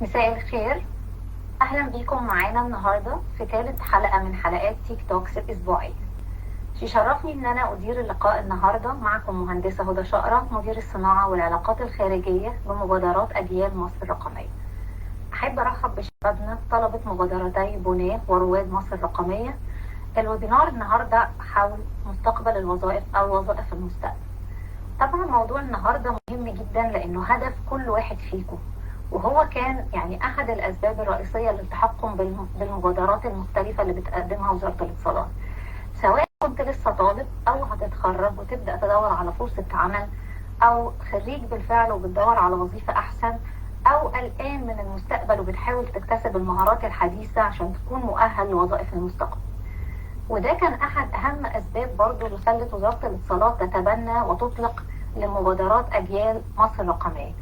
مساء الخير. أهلا بيكم معانا النهاردة في ثالث حلقة من حلقات تيك توكس الأسبوعية. يشرفني إن أنا أدير اللقاء النهاردة معكم مهندسة هدى شقرة، مدير الصناعة والعلاقات الخارجية بمبادرات أجيال مصر الرقمية. أحب أرحب بشبابنا طلبة مبادرتي بناء ورواد مصر الرقمية. الويبينار النهاردة حول مستقبل الوظائف أو وظائف المستقبل. طبعا موضوع النهاردة مهم جدا لأنه هدف كل واحد فيكم، وهو كان أحد الأسباب الرئيسية للتحكم بالمبادرات المختلفة اللي بتقدمها وزارة الاتصالات، سواء كنت لسه طالب أو هتتخرج وتبدأ تدور على فرصة عمل، أو خريج بالفعل وبتدور على وظيفة أحسن، أو قلقان من المستقبل وبتحاول تكتسب المهارات الحديثة عشان تكون مؤهل لوظائف المستقبل. وده كان أحد أهم أسباب برضو اللي خلت وزارة الاتصالات تتبنى وتطلق لمبادرات أجيال مصر الرقمية،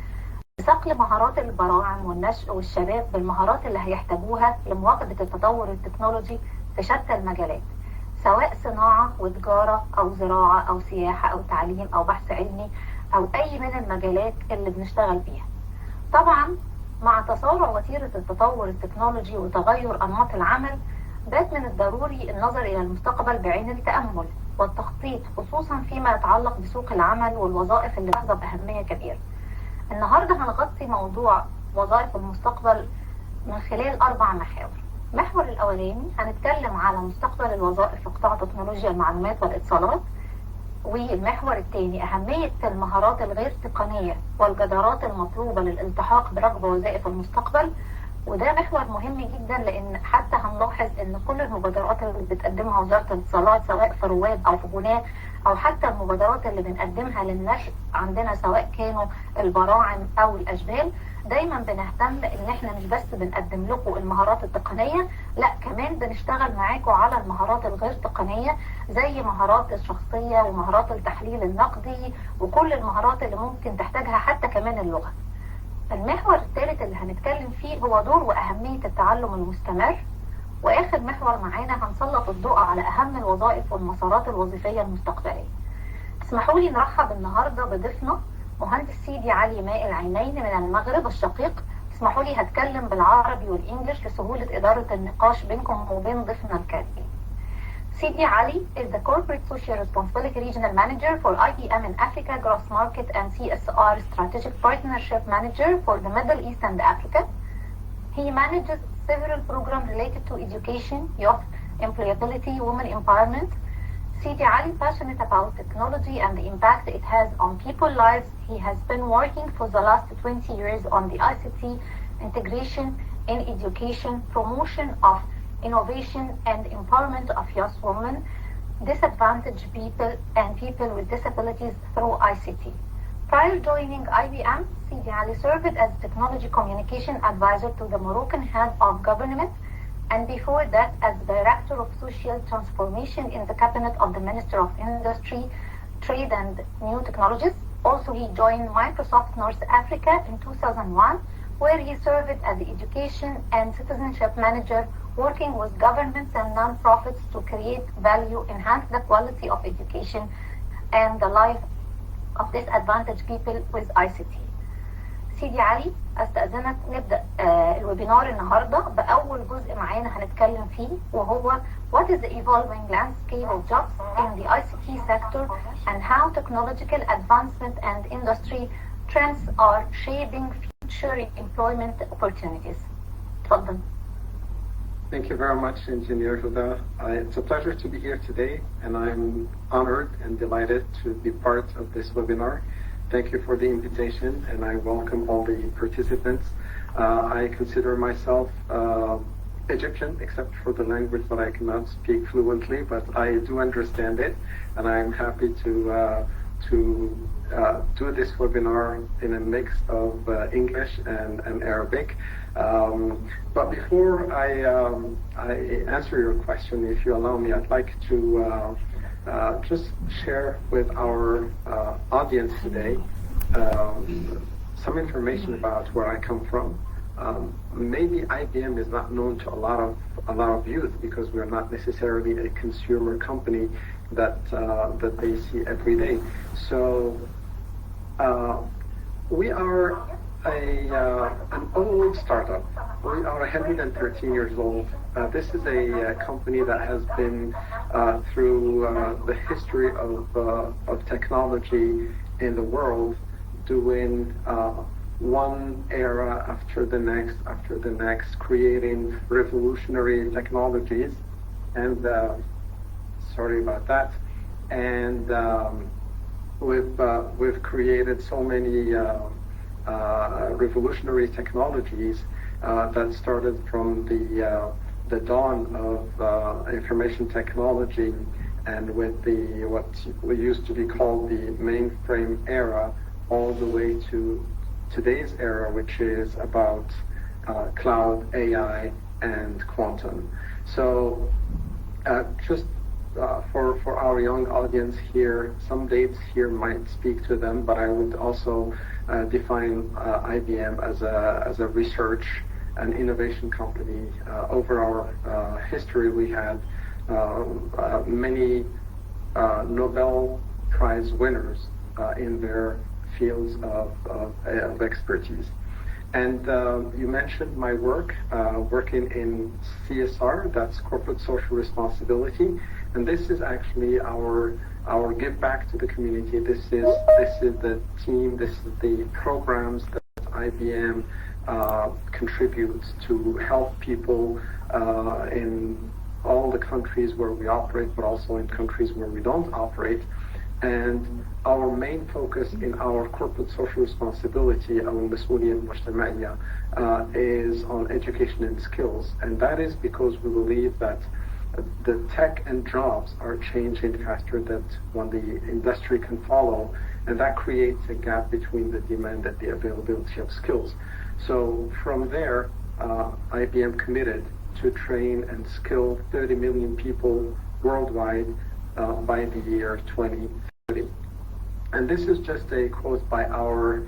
صقل مهارات البراعم والنشء والشباب بالمهارات اللي هيحتاجوها لمواكبة التطور التكنولوجي في شتى المجالات، سواء صناعة وتجارة أو زراعة أو سياحة أو تعليم أو بحث علمي أو أي من المجالات اللي بنشتغل بيها. طبعا مع تسارع وتيرة التطور التكنولوجي وتغير أنماط العمل، بات من الضروري النظر إلى المستقبل بعين التأمل والتخطيط، خصوصا فيما يتعلق بسوق العمل والوظائف اللي تحظى بأهمية كبيرة. النهاردة هنغطي موضوع وظائف المستقبل من خلال 4 محاور. المحور الأولاني هنتكلم على مستقبل الوظائف في قطاع تكنولوجيا المعلومات والاتصالات، والمحور الثاني أهمية المهارات الغير تقنية والجدارات المطلوبة للالتحاق برغبة وظائف المستقبل. وده محور مهم جدا لأن حتى هنلاحظ أن كل المبادرات اللي بتقدمها وزارة الاتصالات سواء في رواد أو في بناء أو حتى المبادرات اللي بنقدمها للنشء عندنا سواء كانوا البراعم أو الأشبال، دايما بنهتم ان احنا مش بس بنقدم لكم المهارات التقنية، لا كمان بنشتغل معاكم على المهارات الغير تقنية زي مهارات الشخصية ومهارات التحليل النقدي وكل المهارات اللي ممكن تحتاجها، حتى كمان اللغة. المحور الثالث اللي هنتكلم فيه هو دور وأهمية التعلم المستمر. وآخر محور معانا هنسلط الضوء على أهم الوظائف والمسارات الوظيفية المستقبلية. اسمحوا لي نرحب النهاردة بضيفنا مهندس سيدي علي ماء العينين من المغرب الشقيق. اسمحوا لي هتكلم بالعربي والإنجليش لسهولة إدارة النقاش بينكم وبين ضيفنا الكريم. Sidi Ali is the Corporate Social Responsibility Regional Manager for IBM in Africa, Gross Market and CSR Strategic Partnership Manager for the Middle East and Africa. He manages several programs related to education, youth, employability, women empowerment. Sidi Ali, passionate about technology and the impact it has on people's lives, he has been working for the last 20 years on the ICT integration in education, promotion of innovation and empowerment of youth women, disadvantaged people and people with disabilities through ICT. Prior joining IBM, Sidi Ali served as Technology Communication Advisor to the Moroccan Head of Government, and before that as Director of Social Transformation in the Cabinet of the Minister of Industry, Trade and New Technologies. Also, he joined Microsoft North Africa in 2001, where he served as the Education and Citizenship Manager, working with governments and non-profits to create value, enhance the quality of education and the life of disadvantaged people with ICT. سيدي علي، استأذنك نبدأ الويبينار النهاردة بأول جزء معانا هنتكلم فيه، وهو What is the evolving landscape of jobs in the ICT sector and how technological advancement and industry trends are shaping future employment opportunities. تفضل. Thank you very much, Engineer Huda. It's a pleasure to be here today, and I'm honored and delighted to be part of this webinar. Thank you for the invitation, and I welcome all the participants. I consider myself Egyptian, except for the language that I cannot speak fluently, but I do understand it, and I'm happy to do this webinar in a mix of English and Arabic. But before I answer your question, if you allow me, I'd like to just share with our audience today some information about where I come from. Maybe IBM is not known to a lot of youth because we are not necessarily a consumer company that they see every day. So we are an old startup. We are 113 years old. This is a company that has been through the history of technology in the world, doing one era after the next, creating revolutionary technologies. And sorry about that. And we've created so many revolutionary technologies that started from the dawn of information technology, and with what we used to be called the mainframe era, all the way to today's era, which is about cloud, AI, and quantum. So just for our young audience here, some dates here might speak to them, but I would also define IBM as a research and innovation company. Over our history, we had many Nobel Prize winners in their fields of expertise. And you mentioned my work, working in CSR, that's corporate social responsibility, and this is actually our give back to the community. This is the team, this is the programs that IBM contributes to help people in all the countries where we operate, but also in countries where we don't operate. And our main focus in our corporate social responsibility, our المسؤولية المجتمعية, is on education and skills. And that is because we believe that the tech and jobs are changing faster than when the industry can follow, and that creates a gap between the demand and the availability of skills. So from there, IBM committed to train and skill 30 million people worldwide by the year 2030. And this is just a quote by our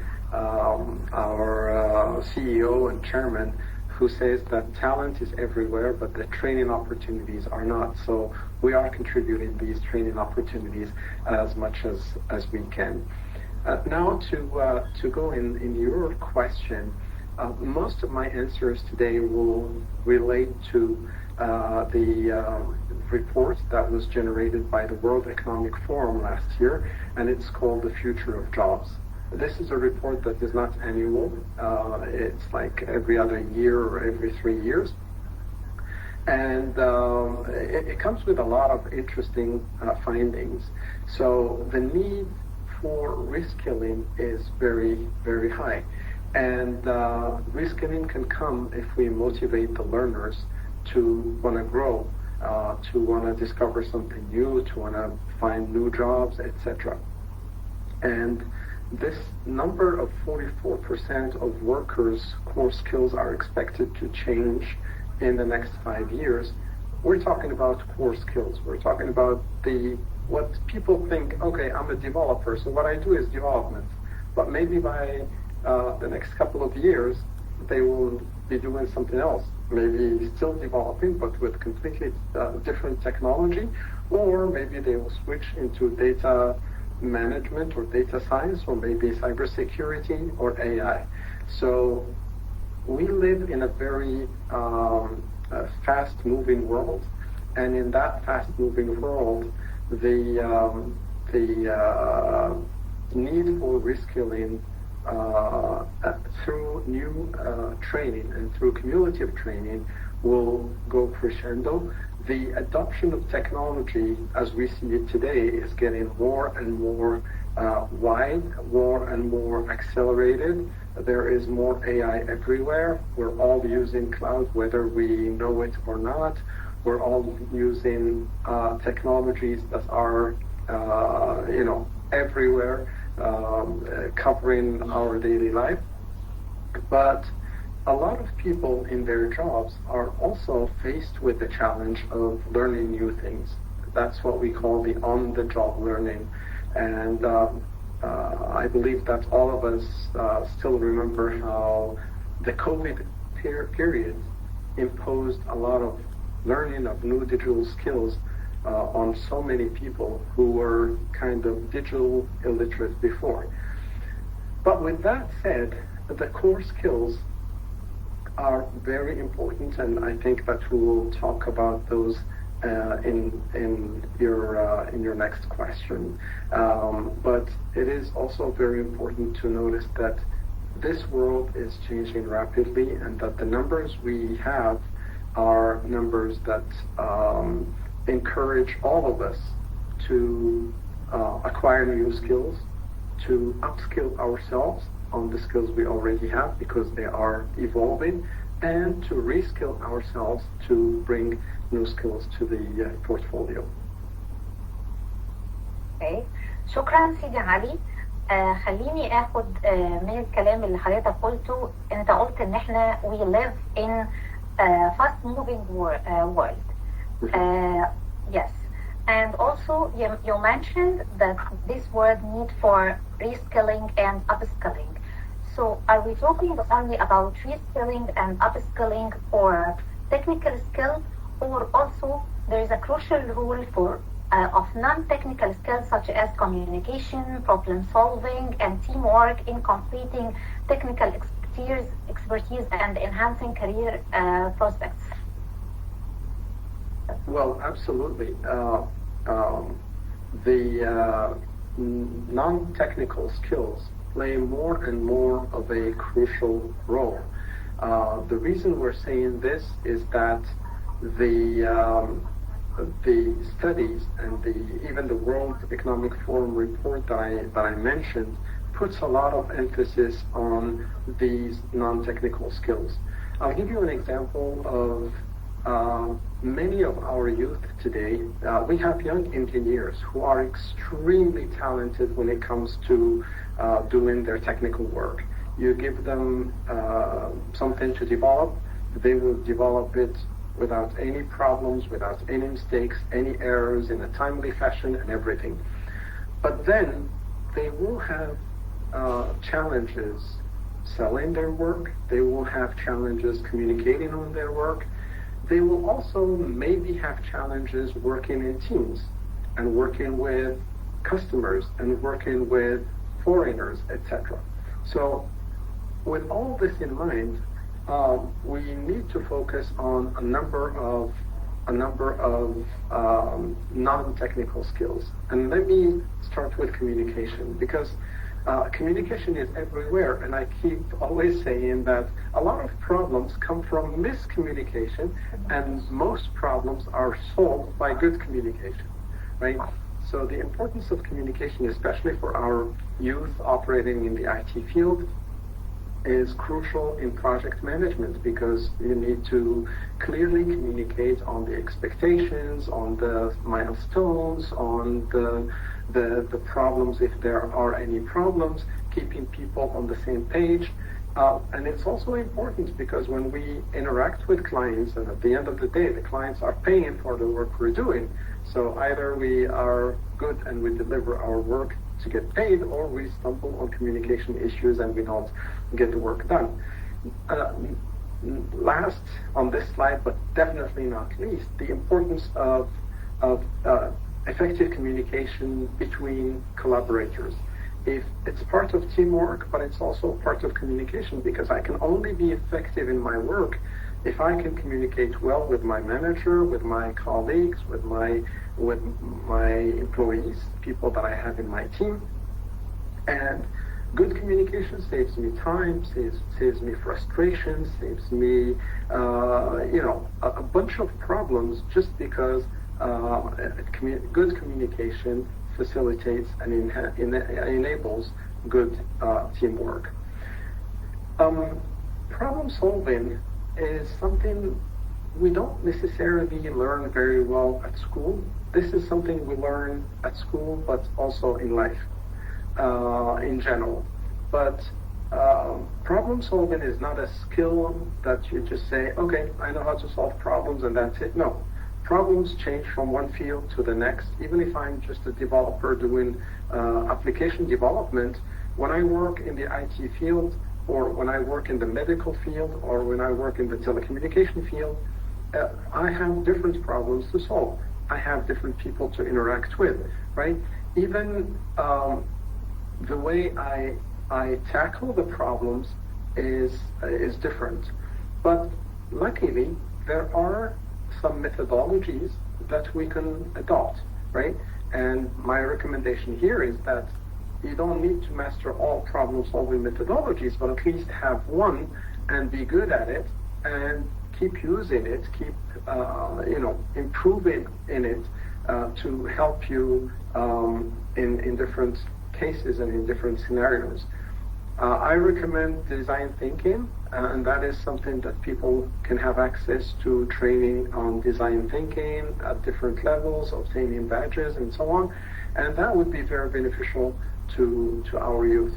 CEO and chairman, who says that talent is everywhere, but the training opportunities are not. So we are contributing these training opportunities as much as we can. Now to go in your question, most of my answers today will relate to the report that was generated by the World Economic Forum last year, and it's called The Future of Jobs. This is a report that is not annual. It's like every other year or every 3 years. And it comes with a lot of interesting findings. So the need for reskilling is very, very high. And reskilling can come if we motivate the learners to want to grow, to want to discover something new, to want to find new jobs, etc. And this number of 44% of workers' core skills are expected to change in the next 5 years. We're talking about core skills. We're talking about what people think, okay, I'm a developer, so what I do is development. But maybe by the next couple of years, they will be doing something else. Maybe still developing, but with completely different technology, or maybe they will switch into data management or data science, or maybe cybersecurity or AI. So we live in a very fast-moving world, and in that fast-moving world, the need for reskilling through new training and through cumulative training will go crescendo. The adoption of technology as we see it today is getting more and more wide, more and more accelerated. There is more AI everywhere. We're all using cloud, whether we know it or not. We're all using technologies that are, everywhere, covering our daily life. But a lot of people in their jobs are also faced with the challenge of learning new things. That's what we call the on-the-job learning. And I believe that all of us still remember how the COVID period imposed a lot of learning of new digital skills on so many people who were kind of digital illiterate before. But with that said, the core skills are very important, and I think that we will talk about those in your next question. But it is also very important to notice that this world is changing rapidly, and that the numbers we have are numbers that encourage all of us to acquire new skills, to upskill ourselves on the skills we already have because they are evolving, and to reskill ourselves to bring new skills to the portfolio. Okay. شكرا سيدي علي. خليني اخد من الكلام اللي حضرتك قلته. انت قلت ان احنا we live in a fast moving world. Yes. And also you mentioned that this word need for reskilling and upskilling. So are we talking only about reskilling and upskilling for technical skill, or also there is a crucial role for of non-technical skills such as communication, problem solving, and teamwork in completing technical expertise and enhancing career prospects? Well, absolutely. The non-technical skills play more and more of a crucial role. The reason we're saying this is that the studies and even the World Economic Forum report that I mentioned puts a lot of emphasis on these non-technical skills. I'll give you an example of many of our youth today. We have young engineers who are extremely talented when it comes to doing their technical work. You give them something to develop, they will develop it without any problems, without any mistakes, any errors, in a timely fashion and everything. But then they will have challenges selling their work, they will have challenges communicating on their work, they will also maybe have challenges working in teams and working with customers and working with foreigners, etc. So with all this in mind, we need to focus on a number of non-technical skills. And let me start with communication, because communication is everywhere, and I keep always saying that a lot of problems come from miscommunication, and most problems are solved by good communication, right? So the importance of communication, especially for our youth operating in the IT field, is crucial in project management, because you need to clearly communicate on the expectations, on the milestones, on the problems, if there are any problems, keeping people on the same page. And it's also important because when we interact with clients, and at the end of the day, the clients are paying for the work we're doing. So either we are good and we deliver our work to get paid, or we stumble on communication issues and we don't get the work done. Last on this slide, but definitely not least, the importance of effective communication between collaborators. If it's part of teamwork, but it's also part of communication, because I can only be effective in my work if I can communicate well with my manager, with my colleagues, with my employees, people that I have in my team. And good communication saves me time, saves me frustration, saves me a bunch of problems, just because good communication facilitates and enables good teamwork. Problem solving is something we don't necessarily learn very well at school. This is something we learn at school, but also in life in general. But problem solving is not a skill that you just say, okay, I know how to solve problems and that's it. No. Problems change from one field to the next. Even if I'm just a developer doing application development, when I work in the IT field, or when I work in the medical field, or when I work in the telecommunication field, I have different problems to solve. I have different people to interact with, right? Even the way I tackle the problems is different. But luckily, there are some methodologies that we can adopt, right? And my recommendation here is that you don't need to master all problem-solving methodologies, but at least have one and be good at it and keep using it, keep improving in it to help you in different cases and in different scenarios. I recommend design thinking, and that is something that people can have access to training on design thinking at different levels, obtaining badges and so on, and that would be very beneficial to our youth.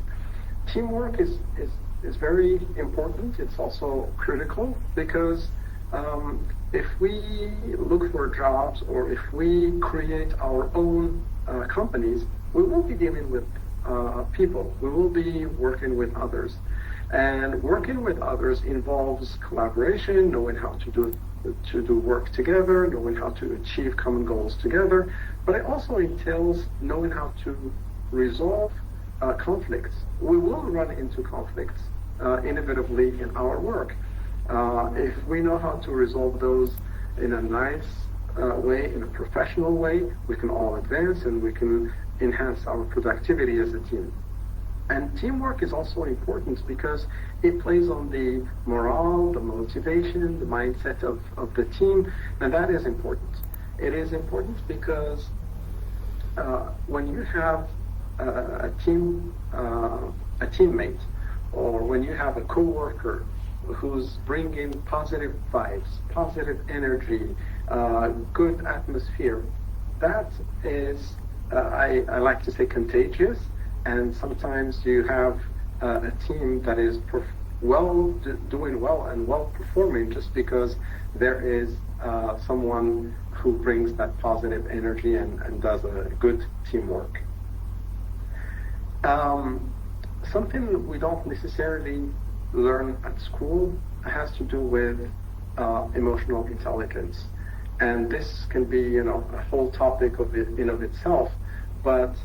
Teamwork is very important. It's also critical because if we look for jobs or if we create our own companies, we will be dealing with people. We will be working with others. And working with others involves collaboration, knowing how to do work together, knowing how to achieve common goals together, but it also entails knowing how to resolve conflicts. We will run into conflicts inevitably in our work. If we know how to resolve those in a nice way, in a professional way, we can all advance and we can enhance our productivity as a team. And teamwork is also important because it plays on the morale, the motivation, the mindset of the team, and that is important. It is important because when you have a teammate, or when you have a coworker who's bringing positive vibes, positive energy, good atmosphere, that is, I like to say, contagious. And sometimes you have a team that is doing well and well performing just because there is someone who brings that positive energy and does a good teamwork. Something we don't necessarily learn at school has to do with emotional intelligence. And this can be, a whole topic in of itself, but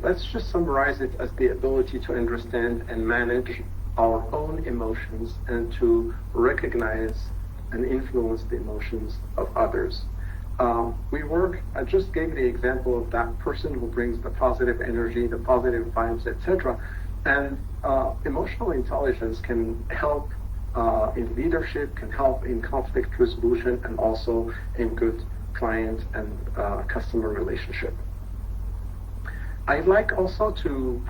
let's just summarize it as the ability to understand and manage our own emotions and to recognize and influence the emotions of others. I just gave the example of that person who brings the positive energy, the positive vibes, etc. And emotional intelligence can help in leadership, can help in conflict resolution, and also in good client and customer relationship. I'd like also to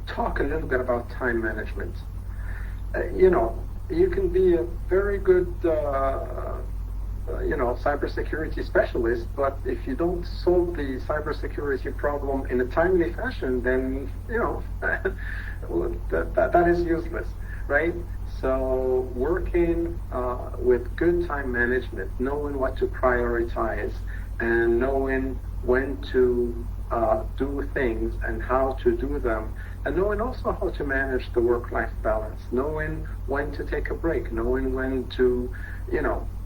talk a little bit about time management. You can be a very good cybersecurity specialist, but if you don't solve the cybersecurity problem in a timely fashion, then that is useless, right? So working with good time management, knowing what to prioritize, and knowing when to do things and how to do them, and knowing also how to manage the work-life balance, knowing when to take a break, knowing when to,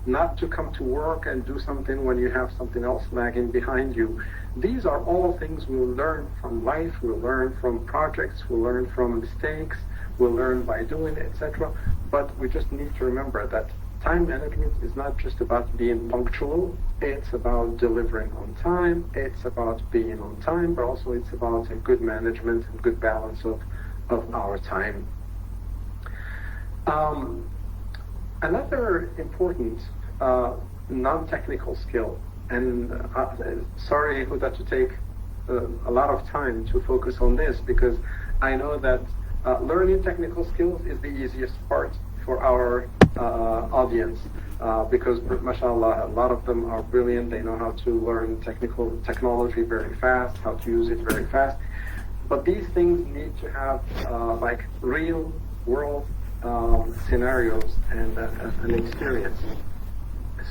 not to come to work and do something when you have something else lagging behind you. These are all things we'll learn from life, we'll learn from projects, we'll learn from mistakes, we'll learn by doing, etc. But we just need to remember that time management is not just about being punctual, it's about delivering on time, it's about being on time, but also it's about a good management and good balance of our time. Another important non-technical skill, and sorry Huda to take a lot of time to focus on this, because I know that learning technical skills is the easiest part for our audience, because mashallah, a lot of them are brilliant. They know how to learn technology very fast, how to use it very fast. But these things need to have like real world scenarios and an experience.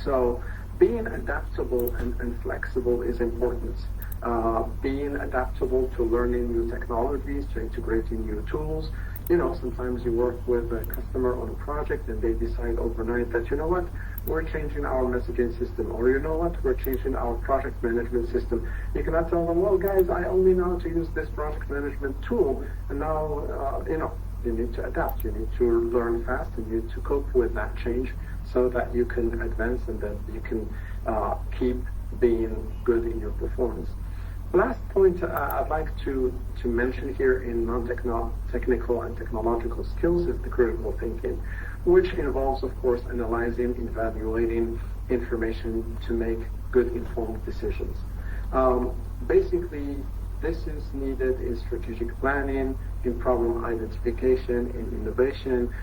So being adaptable and flexible is important. Being adaptable to learning new technologies, to integrating new tools. Sometimes you work with a customer on a project and they decide overnight that, we're changing our messaging system, or we're changing our project management system. You cannot tell them, well, guys, I only know how to use this project management tool, and now, You need to adapt. You need to learn fast, and you need to cope with that change so that you can advance and that you can keep being good in your performance. Last point I'd like to mention here in non-technical and technological skills is the critical thinking, which involves, of course, analyzing, evaluating information to make good informed decisions. Basically, this is needed in strategic planning, in problem identification, in innovation.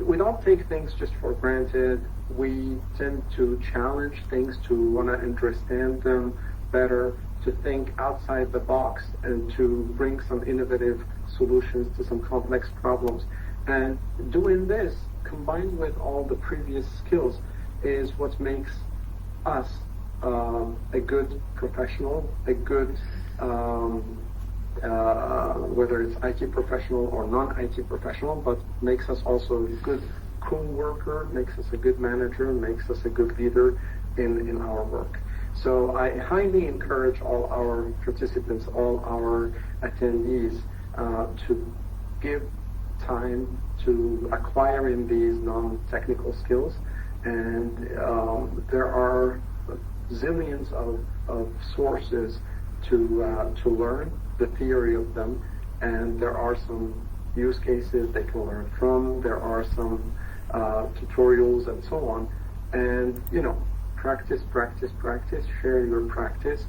We don't take things just for granted. We tend to challenge things, to want to understand them better, to think outside the box, and to bring some innovative solutions to some complex problems. And doing this, combined with all the previous skills, is what makes us a good professional, a good whether it's IT professional or non-IT professional, but makes us also a good co-worker, makes us a good manager, makes us a good leader in our work. So I highly encourage all our participants, all our attendees to give time to acquiring these non-technical skills. And there are zillions of sources to learn the theory of them, and there are some use cases they can learn from. There are some tutorials and so on. And practice, practice, practice. Share your practice.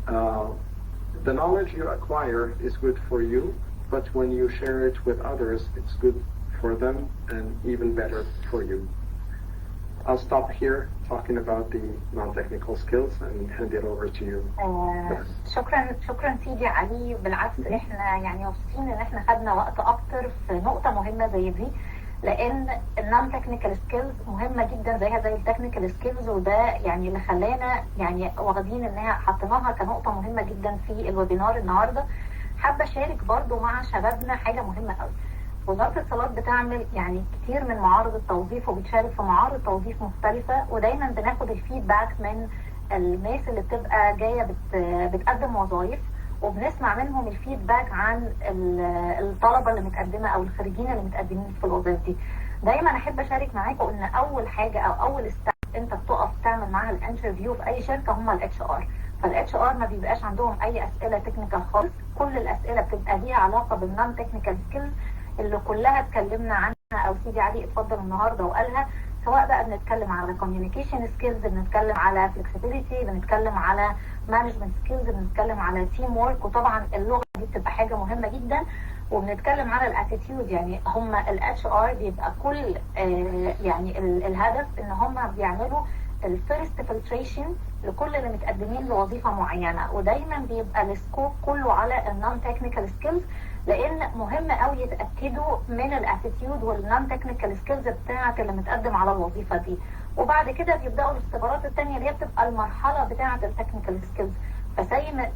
The knowledge you acquire is good for you, but when you share it with others, it's good for them and even better for you. I'll stop here talking about the non-technical skills and hand it over to you. شكرا سيدي علي. بالعكس احنا يعني مبسوطين ان احنا خدنا وقت اكتر في نقطة مهمة زي دي، لان النون تكنيكال سكيلز مهمة جدا زيها زي التكنيكال سكيلز، وده يعني اللي خلانا يعني واخدين انها حطيناها كنقطة مهمة جدا في الويبينار النهاردة. حابة اشارك برضو مع شبابنا حاجة مهمة قوي. وزارة الاتصالات بتعمل يعني كتير من معارض التوظيف وبتشارك في معارض توظيف مختلفة، ودايما بناخد الفيدباك من الناس اللي بتبقى جاية بتقدم وظائف، وبنسمع منهم الفيدباك عن الطلبة اللي متقدمة او الخريجين اللي متقدمين في الوظائف دي. دايما احب اشارك معاكم ان اول حاجة او اول انت بتقف تعمل معاها الانترفيو في اي شركة هم الاتش ار. فالاتش ار ما بيبقاش عندهم اي اسئلة تكنيكال خالص، كل الاسئلة بتبقى ليها علاقة بالنون تكنيكال سكيلز اللي كلها اتكلمنا عنها او سيدي علي اتفضل النهارده وقالها، سواء بقى بنتكلم على communication skills، بنتكلم على flexibility، بنتكلم على management skills، بنتكلم على team work، وطبعا اللغه دي بتبقى حاجه مهمه جدا، وبنتكلم على الاتيتيود. يعني هم الاتش ار بيبقى كل يعني الهدف ان هم بيعملوا الفيرست فلتريشن لكل اللي متقدمين لوظيفه معينه، ودايما بيبقى السكوب كله على النون تكنيكال سكيلز، لان مهم قوي يتاكدوا من الاتيتيود والنون تكنيكال سكيلز بتاعه اللي متقدم على الوظيفه دي. وبعد كده بيبداوا الاختبارات الثانيه اللي هي بتبقى المرحله بتاعه التكنيكال سكيلز.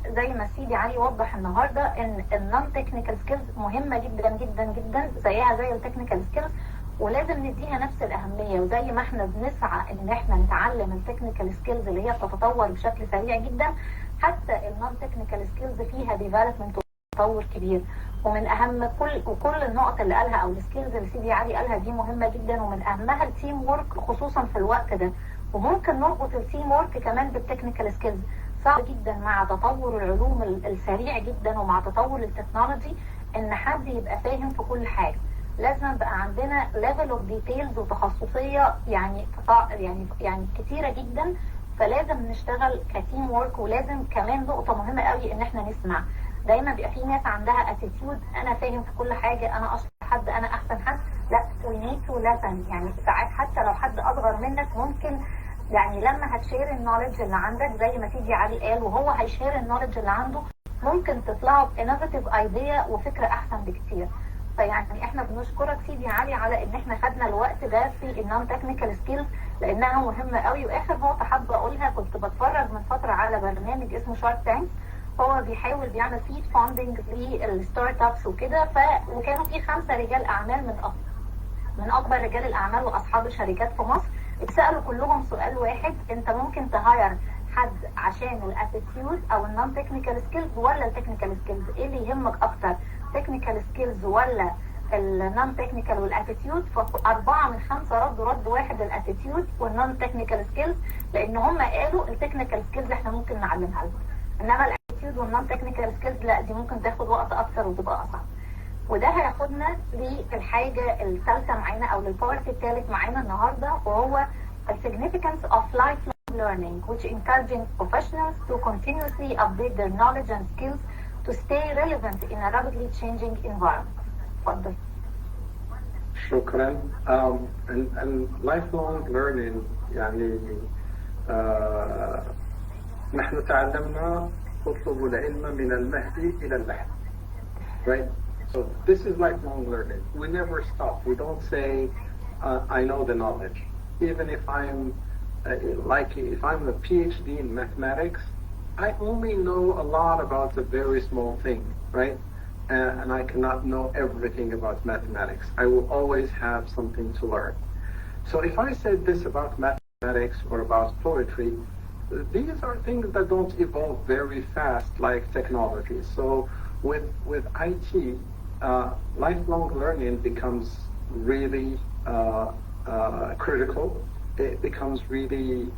زي ما سيدي علي وضح النهارده ان النون تكنيكال سكيلز مهمه جدا جدا جدا زيها زي التكنيكال سكيلز، ولازم نديها نفس الاهميه. وزي ما احنا بنسعى ان احنا نتعلم التكنيكال سكيلز اللي هي بتتطور بشكل سريع جدا، حتى النون تكنيكال سكيلز فيها ديفلوبمنت وتطور كبير. ومن اهم كل النقط اللي قالها او السكيلز اللي سيدي علي قالها دي مهمه جدا، ومن اهمها التيم وورك خصوصا في الوقت ده. وممكن نربط التيم وورك كمان بالتكنيكال سكيلز. صعب جدا مع تطور العلوم السريع جدا ومع تطور التكنولوجي ان حد يبقى فاهم في كل حاجه. لازم بقى عندنا ليفل اوف ديتيلز وتخصصيه يعني كتيره جدا، فلازم نشتغل كتيم وورك. ولازم كمان نقطه مهمه قوي ان احنا نسمع. دايما بيبقى في ناس عندها اتيتيود انا فاهم في كل حاجه، انا اشطر حد، انا احسن حد. لا، we need to listen. يعني ساعات حتى لو حد اصغر منك ممكن يعني لما هتشير النولج اللي عندك زي ما سيدي علي قال وهو هيشير النولج اللي عنده، ممكن تطلعوا بانوفيتيف ايديا وفكره احسن بكتير. فيعني احنا بنشكرك سيدي علي على ان احنا خدنا الوقت ده في النون تكنيكال سكيلز لانها مهمه قوي. واخر نقطه حابه اقولها، كنت بتفرج من فتره على برنامج اسمه شارك تانك، هو بيحاول بيعمل فيد فاندنج للستارت ابس وكده، وكانوا في 5 رجال اعمال من اكبر رجال الاعمال واصحاب الشركات في مصر، اتسالوا كلهم سؤال واحد: انت ممكن تهاير حد عشان الاتيتيود او النون تكنيكال سكيلز ولا التكنيكال سكيلز؟ ايه اللي يهمك اكتر؟ التكنيكال سكيلز ولا النون تكنيكال والاتيتيود، فأربعة من خمسة ردوا رد واحد الاتيتيود والنون تكنيكال سكيلز، لأن هم قالوا التكنيكال سكيلز احنا ممكن نعلمها لهم، إنما الاتيتيود والنون تكنيكال سكيلز لا، دي ممكن تاخد وقت أكتر وتبقى أصعب. وده هياخدنا للحاجة الثالثة معانا أو للبارت الثالث معانا النهاردة، وهو the significance of lifelong learning, which encouraging professionals to continuously update their knowledge and skills to stay relevant in a rapidly changing environment. اتفضل. شكرا. and lifelong learning يعني نحن تعلمنا اطلبوا العلم من المهد إلى اللحد. Right? So this is lifelong learning. We never stop. We don't say, I know the knowledge. Even if I'm if I'm a PhD in mathematics, I only know a lot about a very small thing, right? And I cannot know everything about mathematics. I will always have something to learn. So if I said this about mathematics or about poetry, these are things that don't evolve very fast like technology. So with IT, lifelong learning becomes really critical. It becomes really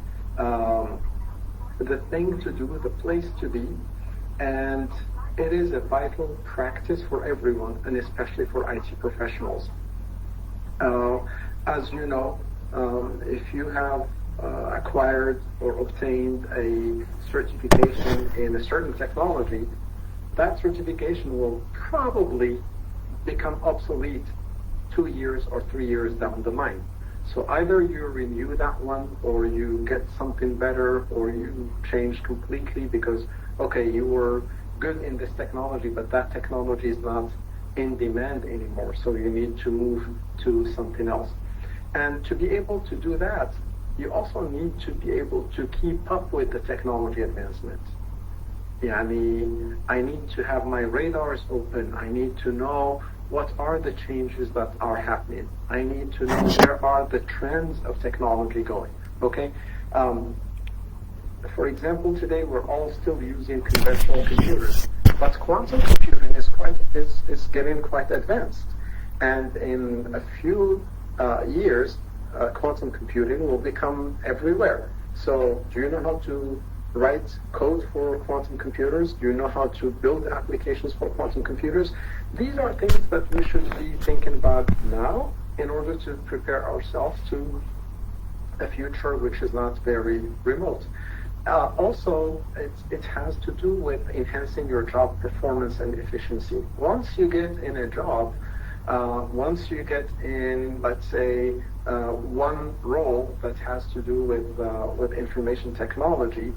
the thing to do, the place to be, and it is a vital practice for everyone, and especially for IT professionals. As you know, if you have acquired or obtained a certification in a certain technology, that certification will probably become obsolete 2 years or 3 years down the line. So either you renew that one, or you get something better, or you change completely because, okay, you were good in this technology, but that technology is not in demand anymore, so you need to move to something else. And to be able to do that, you also need to be able to keep up with the technology advancement. I need to have my radars open. I need to know what are the changes that are happening. I need to know where are the trends of technology going. Okay? For example, today we're all still using conventional computers, but quantum computing is getting quite advanced. And in a few years, quantum computing will become everywhere. So do you know how to write code for quantum computers? Do you know how to build applications for quantum computers? These are things that we should be thinking about now in order to prepare ourselves to a future which is not very remote. Also, it has to do with enhancing your job performance and efficiency. Once you get in a job, once you get in, let's say, one role that has to do with information technology,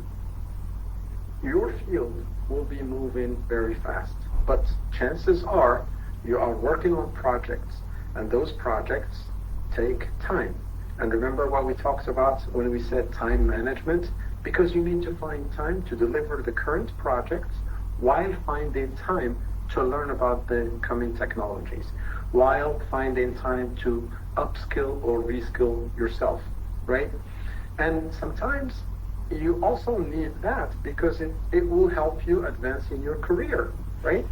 your field will be moving very fast. But chances are you are working on projects, and those projects take time. And remember what we talked about when we said time management? Because you need to find time to deliver the current projects while finding time to learn about the coming technologies, while finding time to upskill or reskill yourself, right? And sometimes you also need that because it will help you advance in your career, right?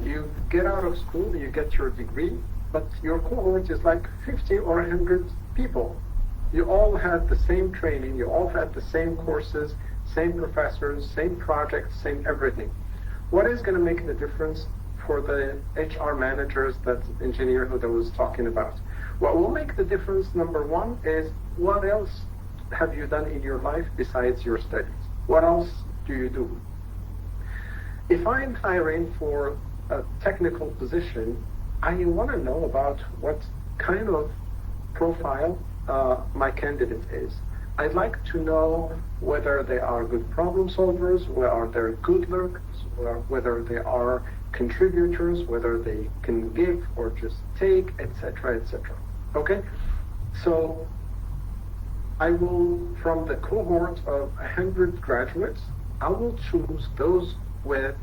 You get out of school, you get your degree, but your cohort is like 50 or 100 people. You all had the same training, you all had the same courses, same professors, same projects, same everything. What is going to make the difference for the HR managers that engineer who I was talking about? What will make the difference, number one, is what else have you done in your life besides your studies? What else do you do? If I'm hiring for a technical position, I want to know about what kind of profile my candidate is. I'd like to know whether they are good problem solvers, whether they're good learners, whether they are contributors, whether they can give or just take, etc., etc. Okay? So I will, from the cohort of 100 graduates, I will choose those with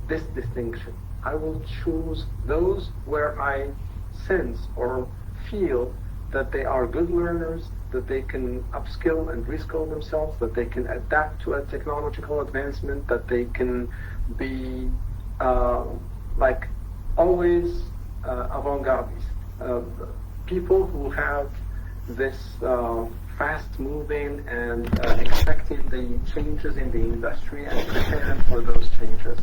this distinction. I will choose those where I sense or feel that they are good learners, that they can upskill and reskill themselves, that they can adapt to a technological advancement, that they can be like always avant-gardists, people who have this fast-moving and expecting the changes in the industry and preparing for those changes.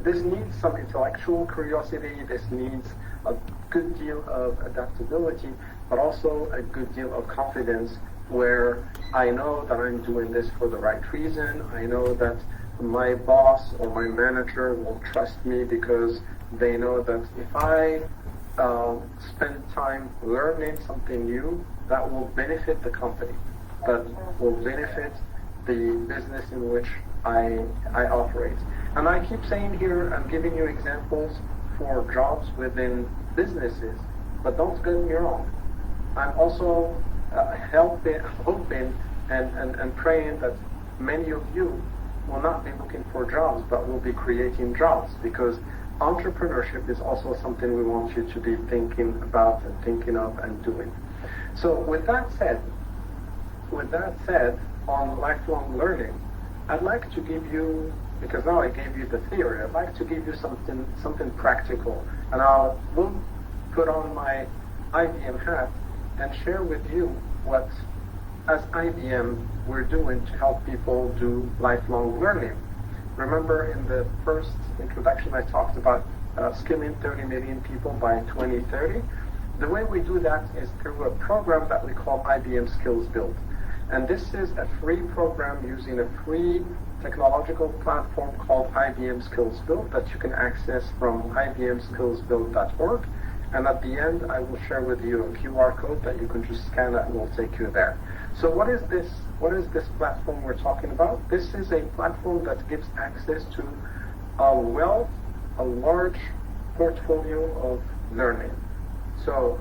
This needs some intellectual curiosity, this needs a good deal of adaptability, but also a good deal of confidence where I know that I'm doing this for the right reason. I know that my boss or my manager will trust me because they know that if I spend time learning something new, that will benefit the company, that will benefit the business in which I operate. And I keep saying here, I'm giving you examples for jobs within businesses, but don't get me wrong. I'm also hoping and praying that many of you will not be looking for jobs, but will be creating jobs, because entrepreneurship is also something we want you to be thinking about and thinking of and doing. So with that said, on lifelong learning, I'd like to give you, because now I gave you the theory, I'd like to give you something practical, and will put on my IBM hat and share with you what, as IBM, we're doing to help people do lifelong learning. Remember in the first introduction I talked about skilling 30 million people by 2030? The way we do that is through a program that we call IBM Skills Build. And this is a free program using a free technological platform called IBM Skills Build that you can access from ibmskillsbuild.org. And at the end, I will share with you a QR code that you can just scan and will take you there. So what is this platform we're talking about? This is a platform that gives access to a large portfolio of learning. So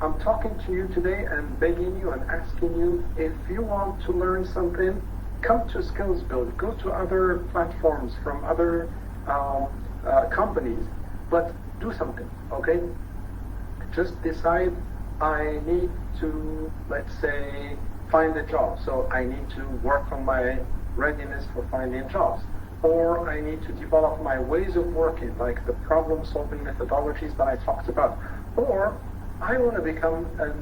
I'm talking to you today and begging you and asking you, if you want to learn something, come to Skills Build, go to other platforms from other companies, but do something, okay? Just decide, I need to, let's say, find a job, so I need to work on my readiness for finding jobs. Or I need to develop my ways of working, like the problem-solving methodologies that I talked about. Or I want to become an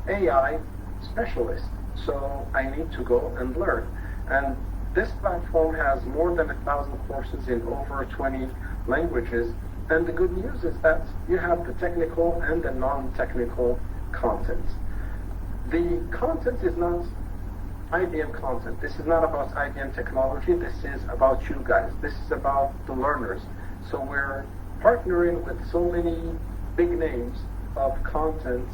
AI specialist, so I need to go and learn. And this platform has more than 1,000 courses in over 20 languages. And the good news is that you have the technical and the non-technical content. The content is not IBM content. This is not about IBM technology. This is about you guys. This is about the learners. So we're partnering with so many big names of content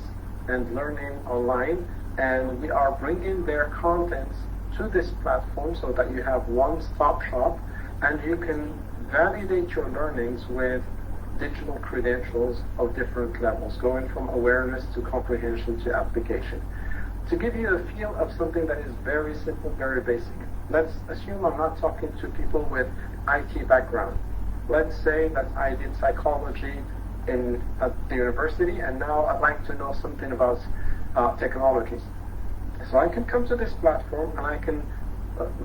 and learning online, and we are bringing their contents to this platform so that you have one-stop shop and you can validate your learnings with digital credentials of different levels, going from awareness to comprehension to application. To give you a feel of something that is very simple, very basic, let's assume I'm not talking to people with IT background. Let's say that I did psychology at the university, and now I'd like to know something about technologies. So I can come to this platform and I can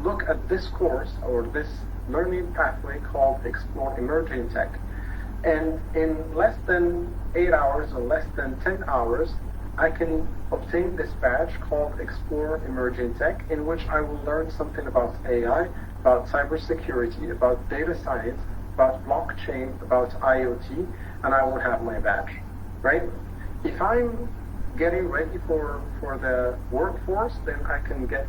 look at this course or this learning pathway called Explore Emerging Tech. And in less than 8 hours or less than 10 hours, I can obtain this badge called Explore Emerging Tech, in which I will learn something about AI, about cybersecurity, about data science, about blockchain, about IoT, and I will have my badge, right? If I'm getting ready for the workforce, then I can get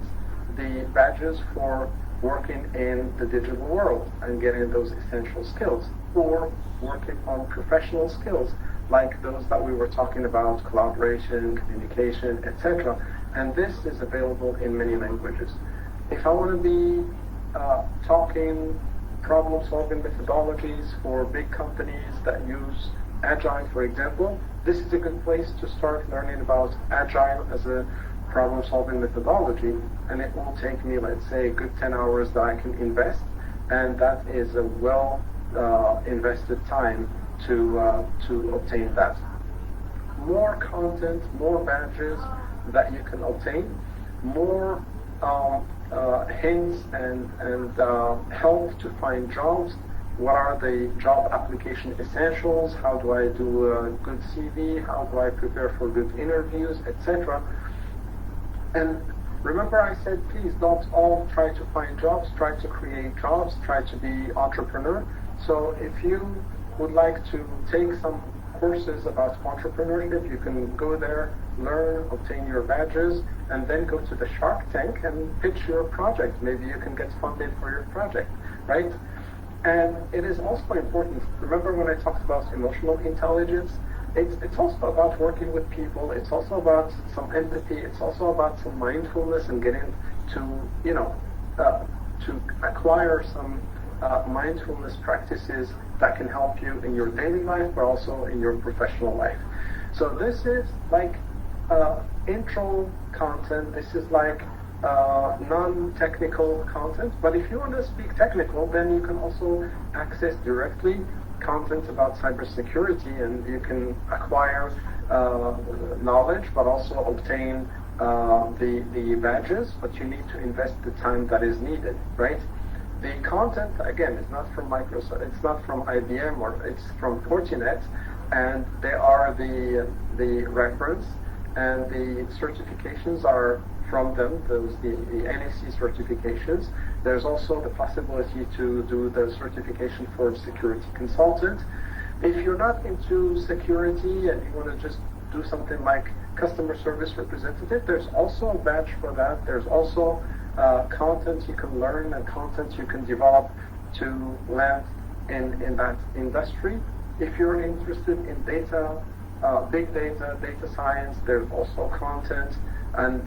the badges for working in the digital world and getting those essential skills, or working on professional skills like those that we were talking about, collaboration, communication, etc. And this is available in many languages. If I want to be talking problem-solving methodologies for big companies that use Agile, for example, this is a good place to start learning about Agile as a problem-solving methodology, and it will take me, let's say, a good 10 hours that I can invest, and that is a well invested time to obtain that. More content, more badges that you can obtain, more hints and help to find jobs, what are the job application essentials, how do I do a good CV, how do I prepare for good interviews, etc. And remember I said, please don't all try to find jobs, try to create jobs, try to be entrepreneur. So if you would like to take some courses about entrepreneurship, you can go there, learn, obtain your badges, and then go to the Shark Tank and pitch your project. Maybe you can get funded for your project, right? And it is also important, remember when I talked about emotional intelligence, it's also about working with people, it's also about some empathy, it's also about some mindfulness and getting to, to acquire some mindfulness practices that can help you in your daily life, but also in your professional life. So this is like intro content, this is like non-technical content, but if you want to speak technical, then you can also access directly content about cybersecurity, and you can acquire knowledge, but also obtain the badges, but you need to invest the time that is needed, right? The content, again, is not from Microsoft, it's not from IBM, or it's from Fortinet, and they are the reference, and the certifications are from them, those the NEC certifications. There's also the possibility to do the certification for security consultant. If you're not into security and you want to just do something like customer service representative, there's also a badge for that. There's also content you can learn and content you can develop to land in that industry. If you're interested in data, big data, data science, there's also content, and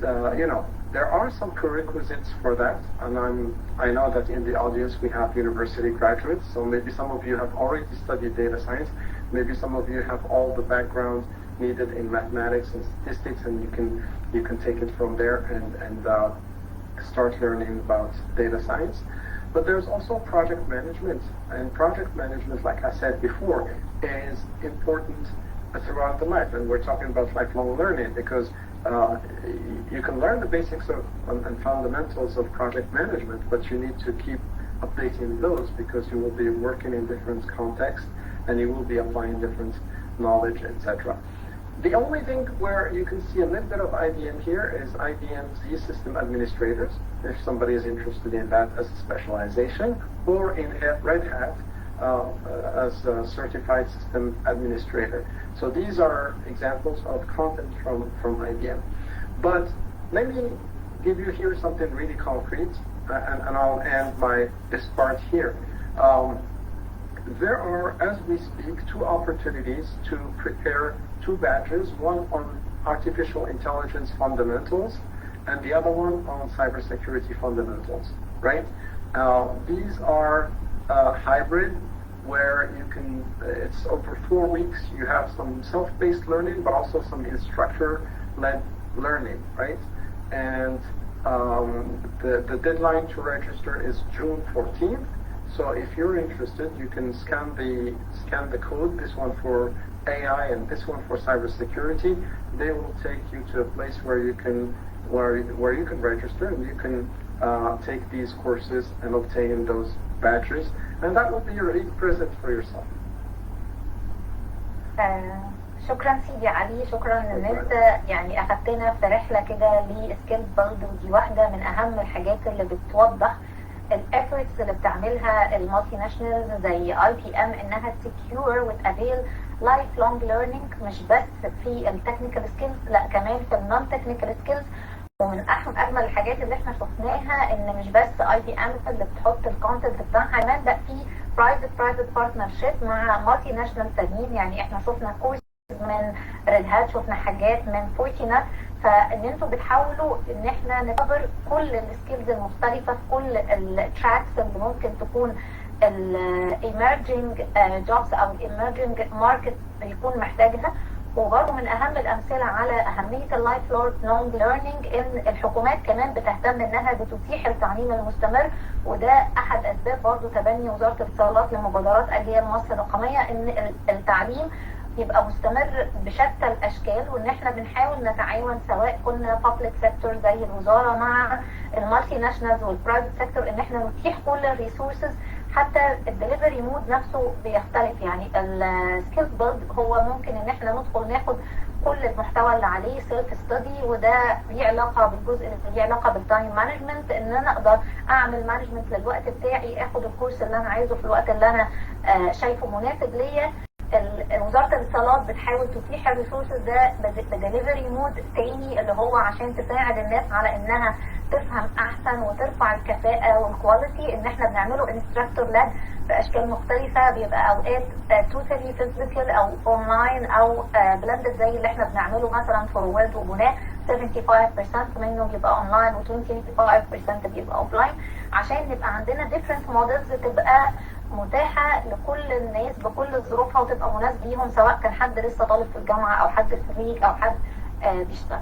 there are some prerequisites for that. And I know that in the audience we have university graduates, so maybe some of you have already studied data science, maybe some of you have all the background needed in mathematics and statistics, and you can take it from there and start learning about data science. But there's also project management, and project management, like I said before, is important throughout the life, and we're talking about lifelong learning, because you can learn the basics of and fundamentals of project management, but you need to keep updating those, because you will be working in different contexts and you will be applying different knowledge, etc. The only thing where you can see a little bit of IBM here is IBM Z System Administrators, if somebody is interested in that as a specialization, or in Red Hat as a certified system administrator. So these are examples of content from IBM. But let me give you here something really concrete, and I'll end this part here. There are, as we speak, 2 opportunities to prepare 2 badges, one on artificial intelligence fundamentals and the other one on cybersecurity fundamentals, right? These are hybrid, where you can, it's over 4 weeks, you have some self-paced learning, but also some instructor-led learning, right? And the deadline to register is June 14th. So if you're interested, you can scan the code, this one for AI and this one for cybersecurity. They will take you to a place where you can register, and you can take these courses and obtain those badges, and that will be your big present for yourself. شكرا سيدي علي، شكرا ان انت يعني اخدتنا في رحله كده لسكيلز بيلد، ودي واحده من اهم الحاجات اللي بتوضح الافورتس اللي بتعملها المالتي ناشونالز زي IBM انها سكيور وتافيل لايف لونج ليرنينج، مش بس في التكنيكال سكيلز، لا كمان في النون تكنيكال سكيلز. ومن اجمل الحاجات اللي احنا شفناها ان مش بس IBM اللي بتحط الكونتنت بتاعها، كمان بقى في برايفت بارتنرشيب مع مالتي ناشونال تانيين. يعني احنا شفنا كورس من ريد هات، شفنا حاجات من فورتينات، فان انتوا بتحاولوا ان احنا نكفر كل السكيلز المختلفه في كل التراكس اللي ممكن تكون الايمرجنج جوبز او الايمرجنج ماركت يكون محتاجها. وبرضه من اهم الامثله على اهميه اللايف لونج ليرنينج ان الحكومات كمان بتهتم انها بتتيح التعليم المستمر، وده احد اسباب برضه تبني وزاره الاتصالات لمبادرات اجيال مصر الرقميه، ان التعليم يبقى مستمر بشتى الاشكال، وان احنا بنحاول نتعاون سواء كنا بابليك سيكتور زي الوزاره مع المالتي ناشونالز والبرايفت سيكتور، ان احنا نتيح كل الريسورسز حتى الدليفري مود نفسه بيختلف. يعني السكيلز بيلد هو ممكن ان احنا ندخل ناخد كل المحتوى اللي عليه سيلف ستادي، وده ليه علاقه بالجزء اللي ليه علاقه بالتايم مانجمنت، ان انا اقدر اعمل مانجمنت للوقت بتاعي، اخد الكورس اللي انا عايزه في الوقت اللي انا شايفه مناسب ليا. وزاره الاتصالات بتحاول تتيح الريسورسز ده بدليفري مود تاني، اللي هو عشان تساعد الناس على انها تفهم احسن وترفع الكفاءه والكواليتي. ان احنا بنعمله انستراكتور لاد باشكال مختلفه، بيبقى اوقات توتالي فيزيكال او اونلاين او بلندد زي اللي احنا بنعمله مثلا في رواد وبناء. 75% منه بيبقى اونلاين و25% بيبقى اوفلاين، عشان يبقى عندنا ديفرنت مودلز تبقى متاحه لكل الناس بكل ظروفها وتبقى مناسبه ليهم، سواء كان حد لسه طالب في الجامعه او حد خريج او حد بيشتغل.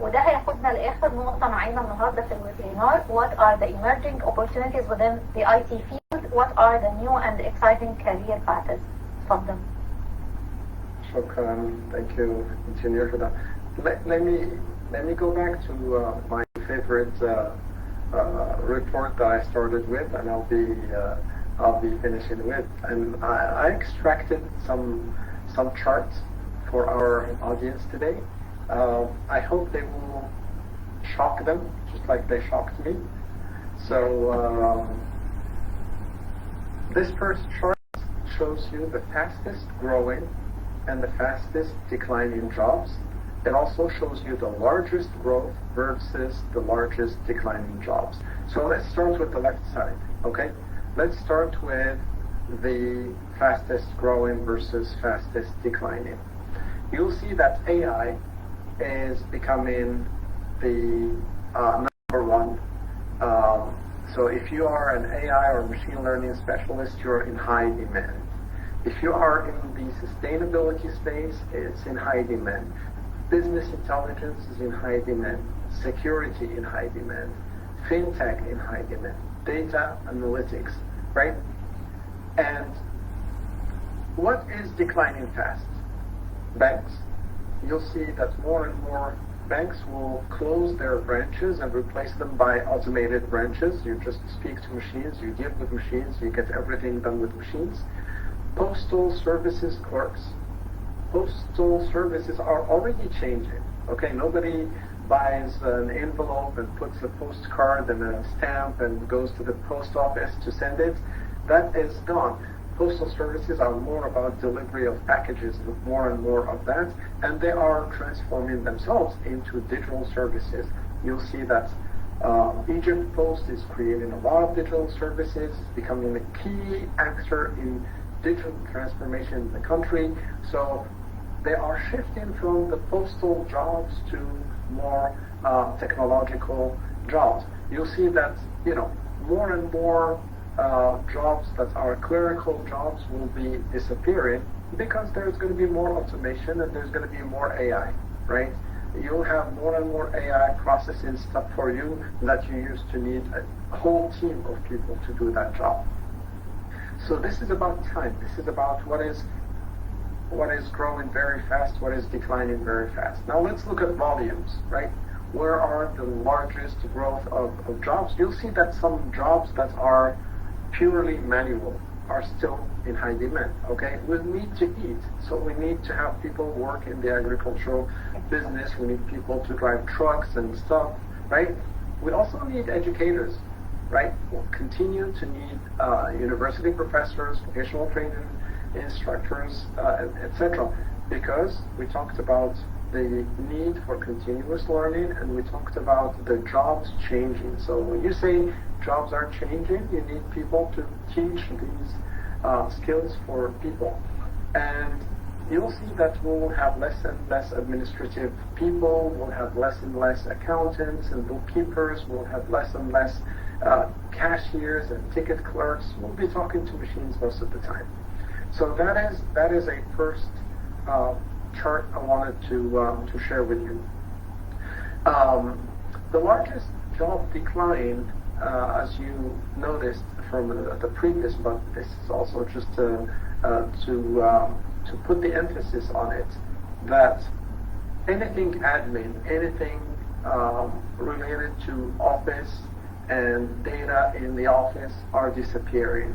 وده هياخدنا لاخر نقطه معانا النهارده في الويبينار: What are the emerging opportunities within the IT field? What are the new and exciting career paths? اتفضل. شكرا. Thank you, Engineer, for that. Let me go back to my favorite report that I started with, and I'll be finishing with. And I extracted some charts for our audience today. I hope they will shock them, just like they shocked me. So this first chart shows you the fastest growing and the fastest declining jobs. It also shows you the largest growth versus the largest declining jobs. So let's start with the left side, okay? Let's start with the fastest growing versus fastest declining. You'll see that AI is becoming the number one. So if you are an AI or machine learning specialist, you're in high demand. If you are in the sustainability space, it's in high demand. Business intelligence is in high demand. Security in high demand. Fintech in high demand. Data analytics, right? And what is declining fast? Banks. You'll see that more and more banks will close their branches and replace them by automated branches. You just speak to machines, you deal with machines, you get everything done with machines. Postal services clerks. Postal services are already changing. Okay, nobody buys an envelope and puts a postcard and a stamp and goes to the post office to send it. That is gone. Postal services are more about delivery of packages, more and more of that, and they are transforming themselves into digital services. You'll see that Egypt Post is creating a lot of digital services, becoming a key actor in digital transformation in the country. So they are shifting from the postal jobs to more technological jobs. You'll see that, more and more jobs that are clerical jobs will be disappearing because there's going to be more automation and there's going to be more AI, right? You'll have more and more AI processing stuff for you that you used to need a whole team of people to do that job. So this is about time. This is about what is growing very fast, what is declining very fast. Now let's look at volumes, right? Where are the largest growth of jobs? You'll see that some jobs that are purely manual are still in high demand, okay? We need to eat, so we need to have people work in the agricultural business, we need people to drive trucks and stuff, right? We also need educators, right? We'll continue to need university professors, vocational training instructors, etc. Because we talked about the need for continuous learning and we talked about the jobs changing. So when you say jobs are changing, you need people to teach these skills for people. And you'll see that we'll have less and less administrative people, we'll have less and less accountants and bookkeepers, we'll have less and less cashiers and ticket clerks. We'll be talking to machines most of the time. So that is a first chart I wanted to share with you. The largest job decline, as you noticed from the previous, but this is also just to put the emphasis on it, that anything admin, anything related to office and data in the office are disappearing.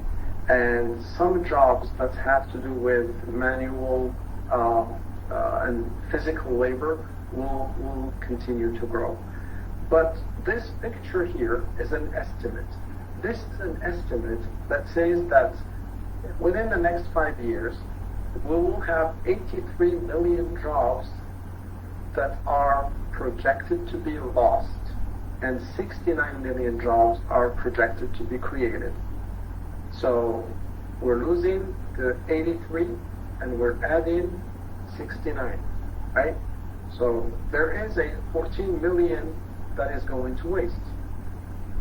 and some jobs that have to do with manual and physical labor will continue to grow. But this picture here is an estimate. This is an estimate that says that within the next 5 years, we will have 83 million jobs that are projected to be lost, and 69 million jobs are projected to be created. So we're losing the 83 and we're adding 69, right? So there is a 14 million that is going to waste.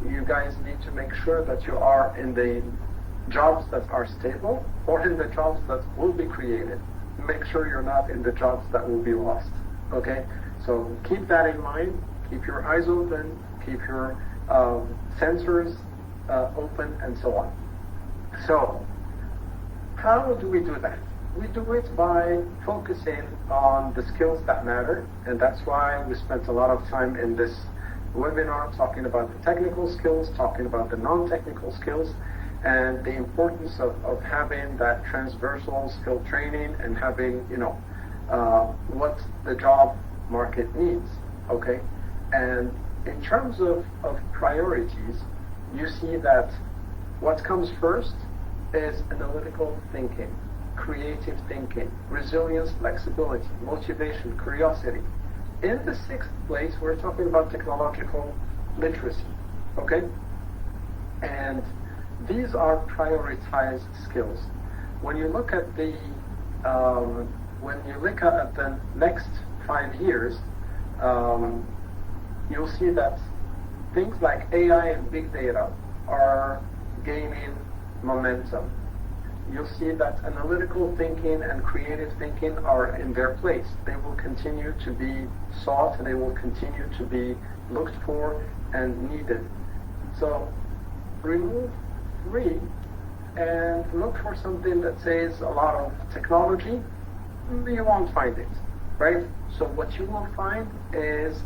You guys need to make sure that you are in the jobs that are stable or in the jobs that will be created. Make sure you're not in the jobs that will be lost, okay? So keep that in mind, keep your eyes open, keep your sensors open, and so on. So how do we do that? We do it by focusing on the skills that matter, and that's why we spent a lot of time in this webinar talking about the technical skills, talking about the non-technical skills, and the importance of having that transversal skill training and having, what the job market needs, okay? And in terms of priorities, you see that what comes first is analytical thinking, creative thinking, resilience, flexibility, motivation, curiosity. In the sixth place, we're talking about technological literacy, okay? And these are prioritized skills. When you look at the next 5 years, you'll see that things like AI and big data are gaining momentum. You'll see that analytical thinking and creative thinking are in their place. They will continue to be sought, and they will continue to be looked for and needed. So remove 3 and look for something that says a lot of technology. You won't find it, right? So what you will find is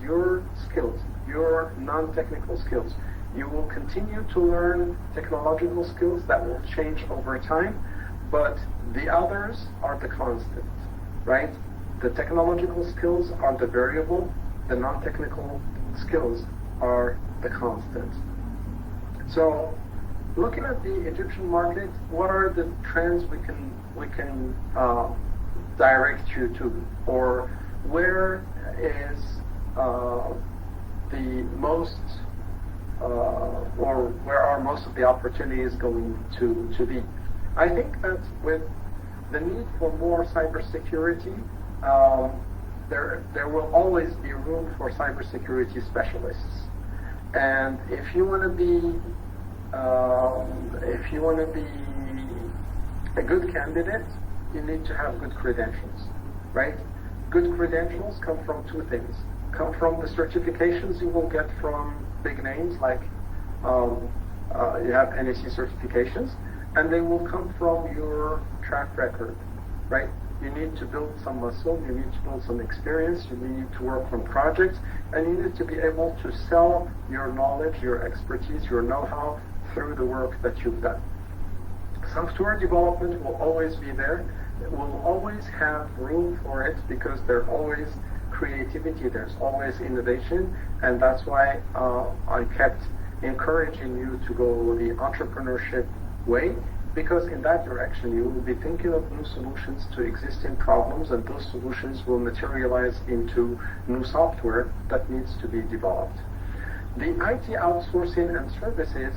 your skills, your non-technical skills. You will continue to learn technological skills that will change over time, but the others are the constant, right? The technological skills are the variable, the non-technical skills are the constant. So, looking at the Egyptian market, what are the trends we can direct you to, or where is the most or where are most of the opportunities going to be? I think that with the need for more cybersecurity, there will always be room for cybersecurity specialists. And if you want to be a good candidate, you need to have good credentials, right? Good credentials come from 2 things. Come from the certifications you will get from big names like you have NEC certifications, and they will come from your track record, right? You need to build some muscle, you need to build some experience, you need to work on projects, and you need to be able to sell your knowledge, your expertise, your know-how through the work that you've done. Software development will always be there. It will always have room for it because there's always creativity, there's always innovation, and that's why I kept encouraging you to go the entrepreneurship way, because in that direction you will be thinking of new solutions to existing problems, and those solutions will materialize into new software that needs to be developed. The IT outsourcing and services,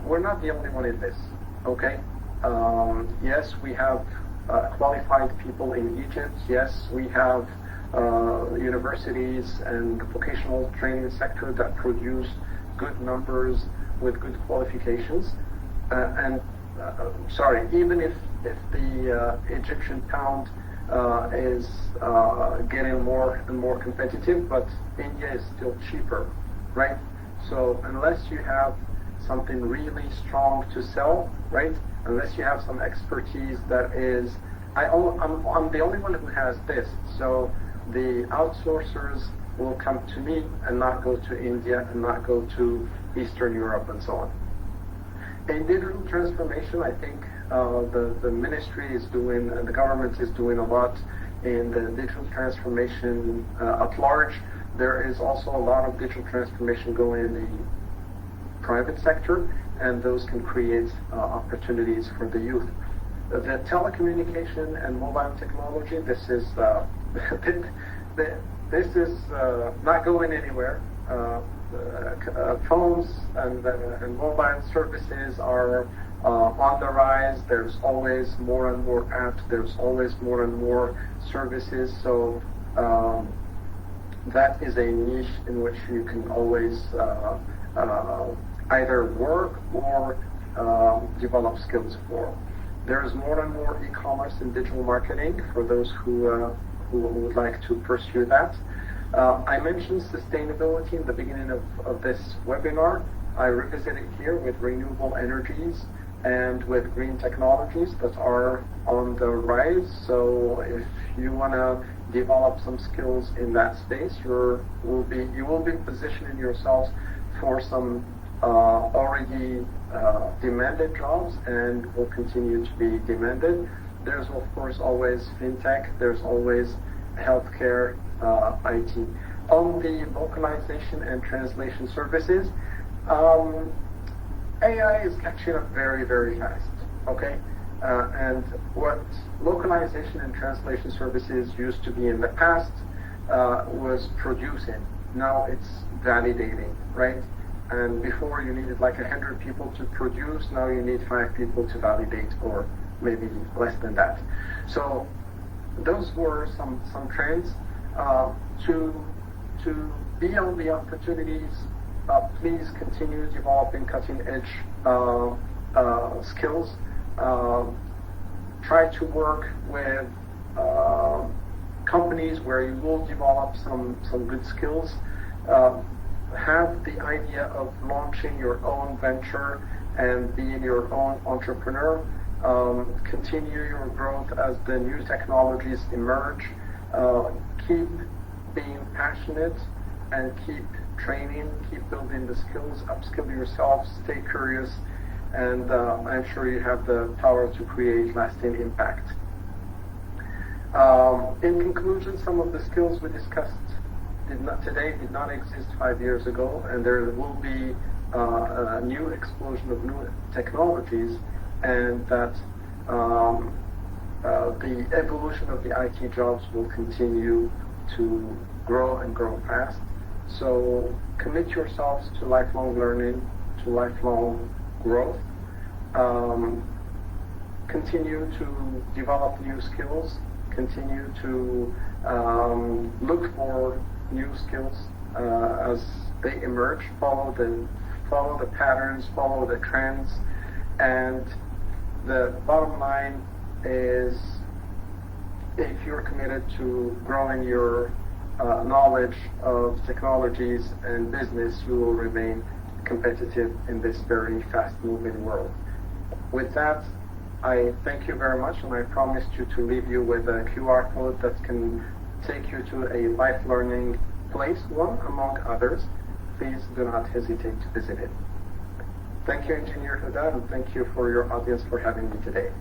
we're not the only one in this, okay? Yes, we have qualified people in Egypt. Yes, we have universities and vocational training sector that produce good numbers with good qualifications. Even if the Egyptian pound is getting more and more competitive, but India is still cheaper, right? So unless you have something really strong to sell, right? Unless you have some expertise that is, I'm the only one who has this, so the outsourcers will come to me and not go to India and not go to Eastern Europe and so on. In digital transformation, I think the ministry is doing, the government is doing a lot in the digital transformation at large. There is also a lot of digital transformation going in the private sector, and those can create opportunities for the youth. The telecommunication and mobile technology, this is not going anywhere. Phones and mobile services are on the rise. There's always more and more apps. There's always more and more services. So that is a niche in which you can always either work or develop skills for. There's more and more e-commerce and digital marketing for those who would like to pursue that. I mentioned sustainability in the beginning of this webinar. I revisit it here with renewable energies and with green technologies that are on the rise. So if you want to develop some skills in that space, you will be positioning yourselves for some already demanded jobs and will continue to be demanded. There's of course always fintech. There's always healthcare, IT. On the localization and translation services, AI is catching up very, very fast. Okay, and what localization and translation services used to be in the past was producing. Now it's validating, right? And before you needed like 100 people to produce, now you need 5 people to validate, or maybe less than that. So those were some trends. To be on the opportunities, please continue developing cutting edge skills. Try to work with companies where you will develop some good skills. Have the idea of launching your own venture and being your own entrepreneur. Continue your growth as the new technologies emerge. Keep being passionate and keep training, keep building the skills, upskill yourself, stay curious, and I'm sure you have the power to create lasting impact. In conclusion, some of the skills we discussed today did not exist 5 years ago, and there will be a new explosion of new technologies, and that the evolution of the IT jobs will continue to grow and grow fast. So commit yourselves to lifelong learning, to lifelong growth. Continue to develop new skills. Continue to look for new skills as they emerge. Follow the patterns, follow the trends, and the bottom line is, if you're committed to growing your knowledge of technologies and business, you will remain competitive in this very fast-moving world. With that, I thank you very much, and I promised you to leave you with a QR code that can take you to a life learning place, one among others. Please do not hesitate to visit it. Thank you, Engineer Huda, and thank you for your audience for having me today.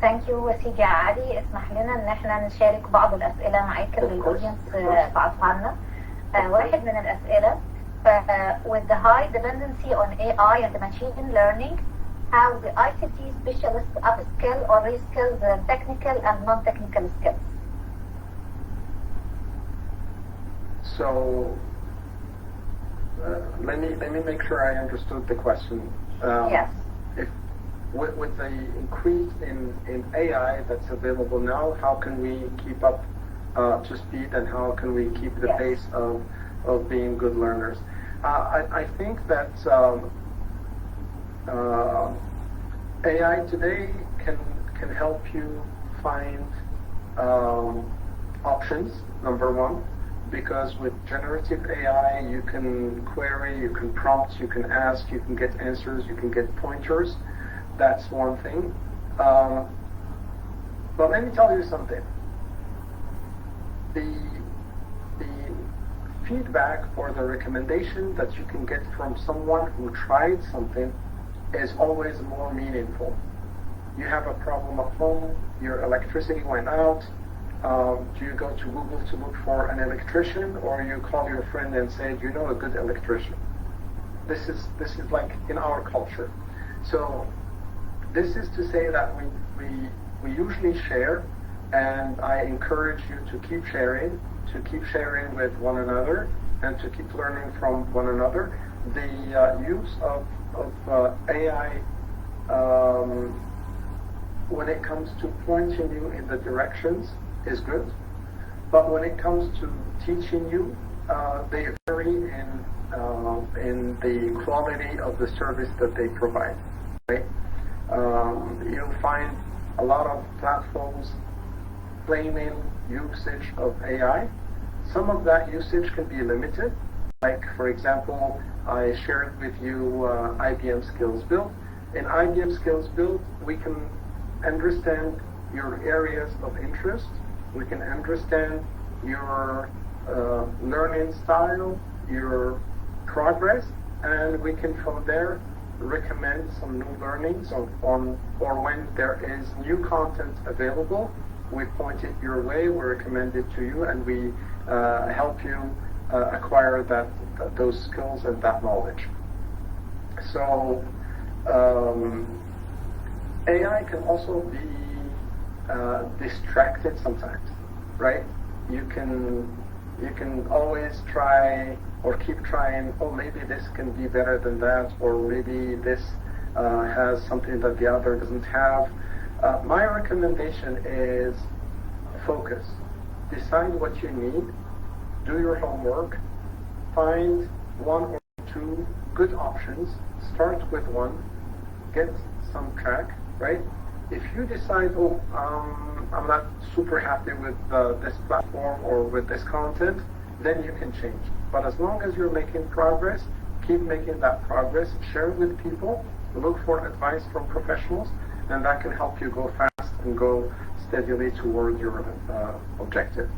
ثانك يو سيدي علي. اسمح لنا ان احنا نشارك بعض الاسئله معاك للاودينس بعتها لنا. واحد من الاسئله with the high dependency on AI and machine learning, how the ICT specialists upskill or reskill the technical and non-technical skills? So let me make sure I understood the question. Yes. With the increase in AI that's available now, how can we keep up to speed, and how can we keep the pace of being good learners? I think that AI today can help you find options, number one, because with generative AI you can query, you can prompt, you can ask, you can get answers, you can get pointers. That's one thing. But let me tell you something. The feedback or the recommendation that you can get from someone who tried something is always more meaningful. You have a problem at home, your electricity went out. Do you go to Google to look for an electrician, or you call your friend and say, do you know a good electrician? This is like in our culture. So this is to say that we usually share, and I encourage you to keep sharing with one another, and to keep learning from one another. The use of AI when it comes to pointing you in the directions is good, but when it comes to teaching you, they vary in the quality of the service that they provide. Right? You'll find a lot of platforms claiming usage of AI. Some of that usage can be limited. Like, for example, I shared with you IBM Skills Build. In IBM Skills Build, we can understand your areas of interest. We can understand your learning style, your progress, and we can from there recommend some new learnings on or when there is new content available, we point it your way, we recommend it to you, and we help you acquire those skills and that knowledge. So AI can also be distracted sometimes, right? You can always try or keep trying, oh, maybe this can be better than that, or maybe this has something that the other doesn't have. My recommendation is focus. Decide what you need, do your homework, find one or two good options, start with one, get some track, right? If you decide, oh, I'm not super happy with this platform or with this content, then you can change. But as long as you're making progress, keep making that progress, share it with people, look for advice from professionals, and that can help you go fast and go steadily toward your objective.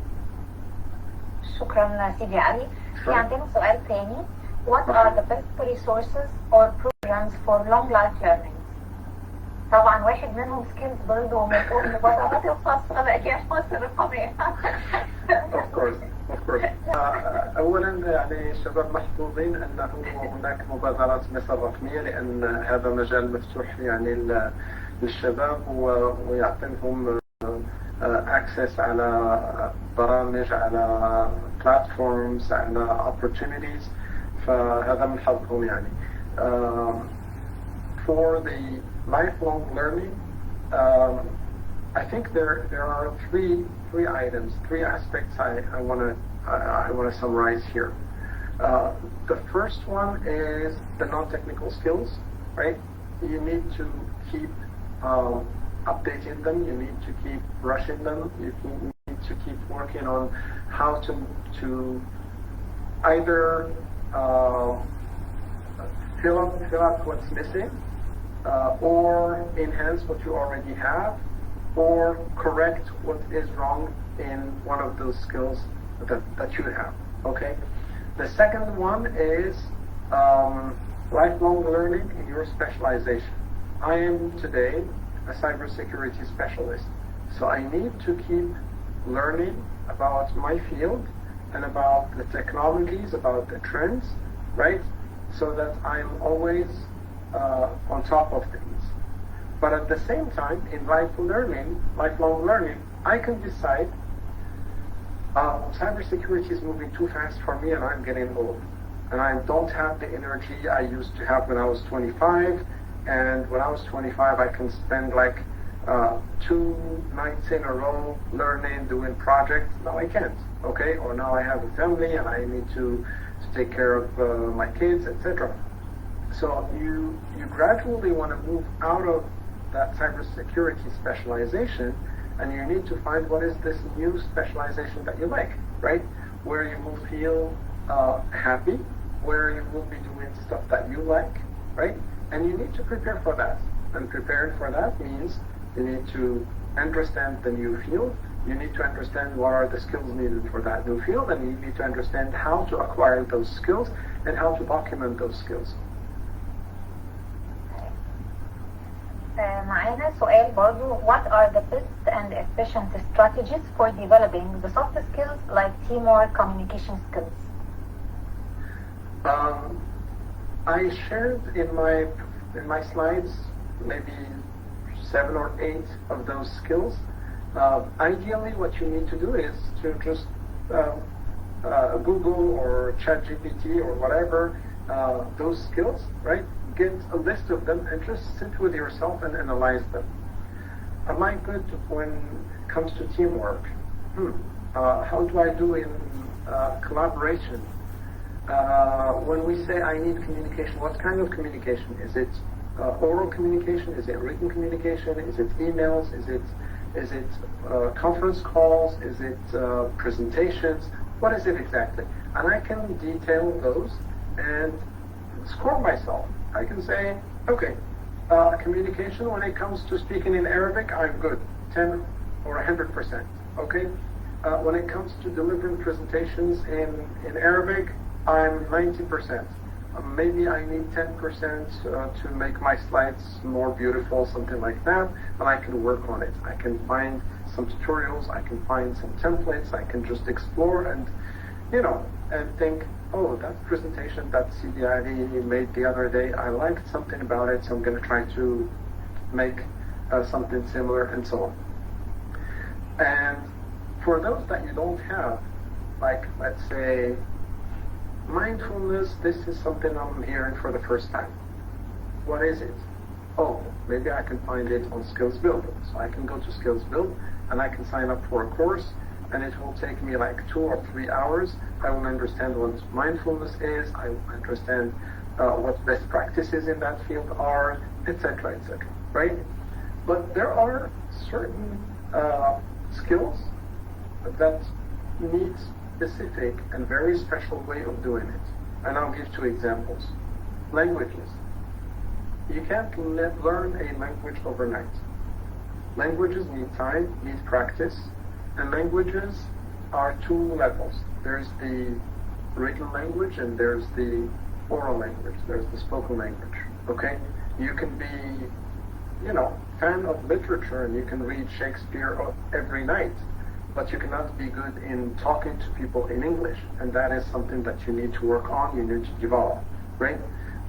شكرا سيدي علي. في عندنا سؤال ثاني. What are the best resources or programs for long life learning? طبعا واحد منهم سكيلز بيلد ومنقول المبادرات الخاصة بالأجهزة الرقمية. Of course. أولا يعني الشباب محظوظين أنه هناك مبادرات مصر الرقمية، لأن هذا مجال مفتوح يعني للشباب ويعطيهم access على برامج، على platforms، على opportunities، فهذا من حظهم يعني. For the lifelong learning, I think there are three items, three aspects I want to summarize here. The first one is the non-technical skills, right? You need to keep updating them. You need to keep brushing them. You need to keep working on how to either fill out what's missing, or enhance what you already have, or correct what is wrong in one of those skills that you have. Okay. The second one is lifelong learning in your specialization. I am today a cybersecurity specialist, so I need to keep learning about my field and about the technologies, about the trends, right? So that I'm always on top of things. But at the same time, in lifelong learning, I can decide cybersecurity is moving too fast for me and I'm getting old. And I don't have the energy I used to have when I was 25. And when I was 25, I can spend like 2 nights in a row learning, doing projects. Now I can't, okay? Or now I have a family and I need to take care of my kids, etc. So you gradually want to move out of that cybersecurity specialization, and you need to find what is this new specialization that you like, right? Where you will feel happy, where you will be doing stuff that you like, right? And you need to prepare for that. And preparing for that means you need to understand the new field, you need to understand what are the skills needed for that new field, and you need to understand how to acquire those skills and how to document those skills. معانا سؤال برضو. What are the best and efficient strategies for developing the soft skills like teamwork, communication skills? I shared in my slides maybe 7 or 8 of those skills. Ideally, what you need to do is to just Google or ChatGPT or whatever those skills, right? Get a list of them and just sit with yourself and analyze them. Am I good when it comes to teamwork? How do I do in collaboration? When we say I need communication, what kind of communication? Is it oral communication? Is it written communication? Is it emails? Is it conference calls? Is it presentations? What is it exactly? And I can detail those and score myself. I can say, okay, communication when it comes to speaking in Arabic, I'm good, 10 or 100%. Okay, when it comes to delivering presentations in Arabic, I'm 90%. Maybe I need 10% to make my slides more beautiful, something like that, and I can work on it. I can find some tutorials, I can find some templates, I can just explore and, and think, oh, that presentation that Sidi Ali made the other day, I liked something about it, so I'm going to try to make something similar, and so on. And for those that you don't have, like, let's say, mindfulness, this is something I'm hearing for the first time. What is it? Oh, maybe I can find it on Skills Build. So I can go to Skills Build and I can sign up for a course and it will take me like 2 or 3 hours. I will understand what mindfulness is, I will understand what best practices in that field are, etc., etc., right? But there are certain skills that need specific and very special way of doing it. And I'll give 2 examples. Languages. You can't learn a language overnight. Languages need time, need practice, and languages are 2 levels. There's the written language and there's the oral language. There's the spoken language, okay? You can be, fan of literature and you can read Shakespeare every night, but you cannot be good in talking to people in English, and that is something that you need to work on, you need to develop, right?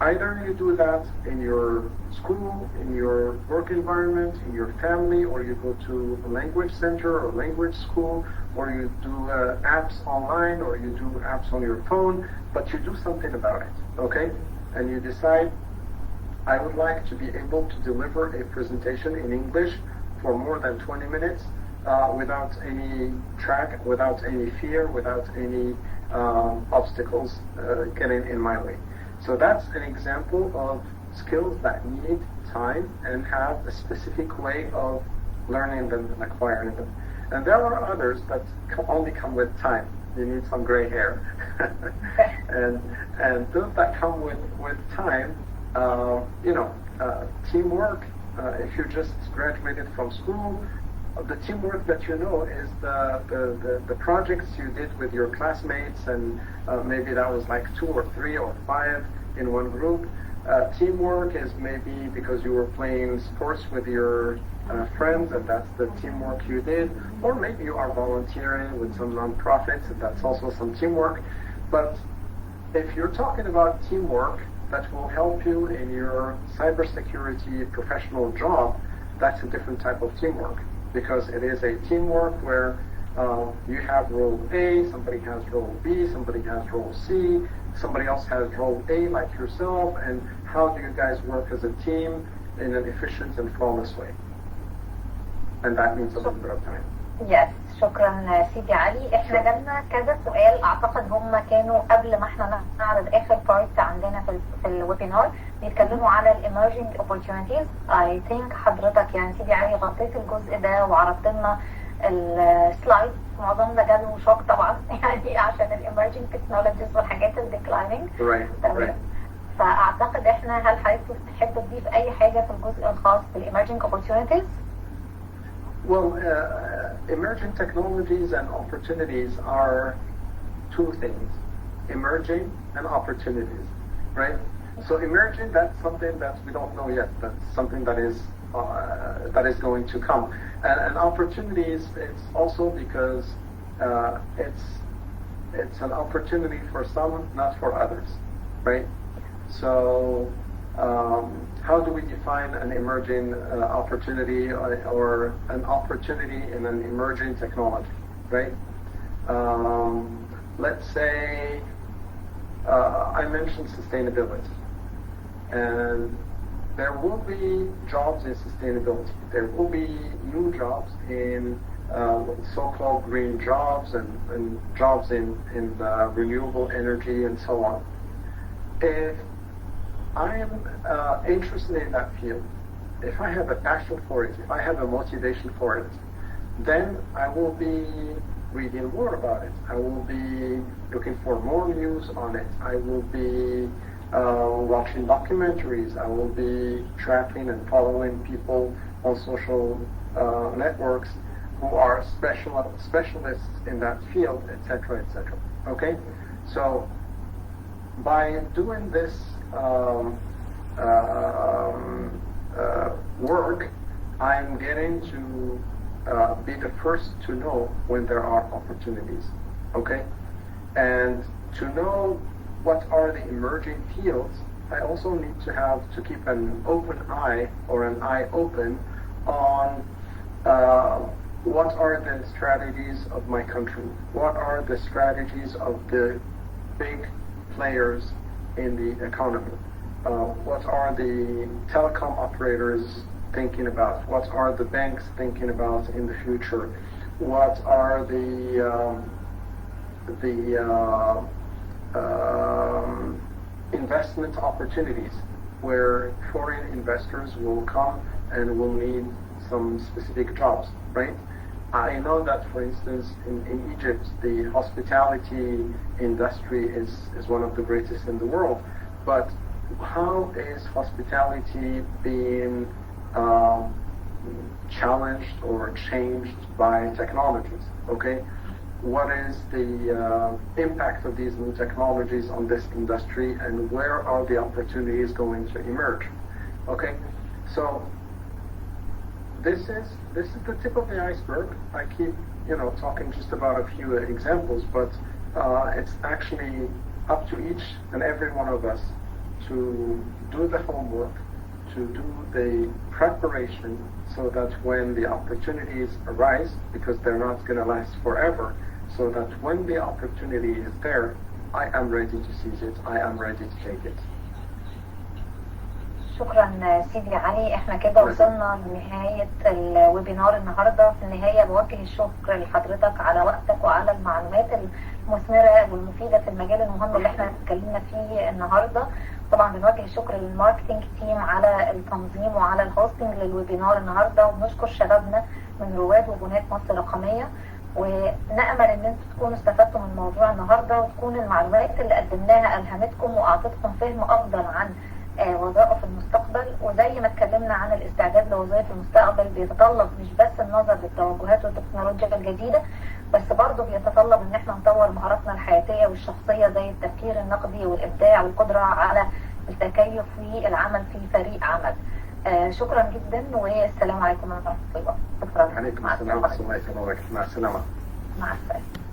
Either you do that in your school, in your work environment, in your family, or you go to a language center or language school, or you do apps online, or you do apps on your phone, but you do something about it, okay? And you decide, I would like to be able to deliver a presentation in English for more than 20 minutes without any track, without any fear, without any obstacles getting in my way. So that's an example of skills that need time and have a specific way of learning them and acquiring them. And there are others that only come with time. You need some gray hair. and those that come with time, teamwork, if you just graduated from school, the teamwork that you know is the projects you did with your classmates, and maybe that was like 2 or 3 or 5 in one group. Teamwork is maybe because you were playing sports with your friends and that's the teamwork you did, or maybe you are volunteering with some nonprofits and that's also some teamwork. But if you're talking about teamwork that will help you in your cybersecurity professional job, that's a different type of teamwork, because it is a teamwork where you have role A, somebody has role B, somebody has role C, somebody else has role A like yourself, and how do you guys work as a team in an efficient and flawless way? And that needs a little bit of time. Yes, شكرا سيدي علي. احنا جالنا كذا سؤال، اعتقد هم كانوا قبل ما احنا نعرض اخر بارت عندنا في الويبينار، بيتكلموا على emerging opportunities. I think حضرتك يعني سيدي علي غطيت الجزء ده وعرضت لنا السلايد. معظمنا جاله شوك طبعا يعني عشان emerging technologies والحاجات declining. Right. فاعتقد احنا، هل حضرتك تحب تضيف اي حاجه في الجزء الخاص emerging opportunities؟ Well, emerging technologies and opportunities are 2 things: emerging and opportunities, right? So emerging, that's something that we don't know yet. That's something that is that is going to come. And opportunities, it's also because it's an opportunity for some, not for others, right? So how do we define an emerging opportunity or an opportunity in an emerging technology, right? Let's say I mentioned sustainability, and there will be jobs in sustainability. There will be new jobs in so-called green jobs and jobs in renewable energy and so on. If I am interested in that field, if I have a passion for it, if I have a motivation for it, then I will be reading more about it. I will be looking for more news on it. I will be watching documentaries. I will be tracking and following people on social networks who are specialists in that field, etc., etc. Okay, so by doing this work, I'm getting to be the first to know when there are opportunities, okay? And to know what are the emerging fields, I also need to keep an open eye or an eye open on what are the strategies of my country, what are the strategies of the big players in the economy, what are the telecom operators thinking about, what are the banks thinking about in the future, what are the investment opportunities where foreign investors will come and will need some specific jobs, right? I know that, for instance, in Egypt, the hospitality industry is one of the greatest in the world. But how is hospitality being challenged or changed by technologies? Okay, what is the impact of these new technologies on this industry, and where are the opportunities going to emerge? Okay, so this is the tip of the iceberg. I keep talking just about a few examples, but it's actually up to each and every one of us to do the homework, to do the preparation, so that when the opportunities arise, because they're not going to last forever, so that when the opportunity is there, I am ready to seize it, I am ready to take it. شكرا سيدي علي. احنا كده وصلنا لنهاية الويبينار النهاردة. في النهاية بوجه الشكر لحضرتك على وقتك وعلى المعلومات المثمرة والمفيدة في المجال المهم اللي احنا اتكلمنا فيه النهاردة. طبعا بنوجه الشكر للماركتينج تيم على التنظيم وعلى الهوستنج للويبينار النهاردة، وبنشكر شبابنا من رواد وبنات مصر الرقمية، ونأمل ان انتم تكونوا استفدتوا من الموضوع النهاردة، وتكون المعلومات اللي قدمناها ألهمتكم وأعطتكم فهم أفضل عن وظائف المستقبل. وزي ما اتكلمنا عن الاستعداد لوظائف المستقبل، بيتطلب مش بس النظر للتوجهات والتكنولوجيا الجديدة، بس برضه بيتطلب ان احنا نطور مهاراتنا الحياتية والشخصية، زي التفكير النقدي والإبداع والقدرة على التكيف والعمل في فريق عمل. شكرا جدا، والسلام عليكم ورحمة الله وبركاته. عليكم السلام ورحمة الله وبركاته. مع السلامة. مع السلامة.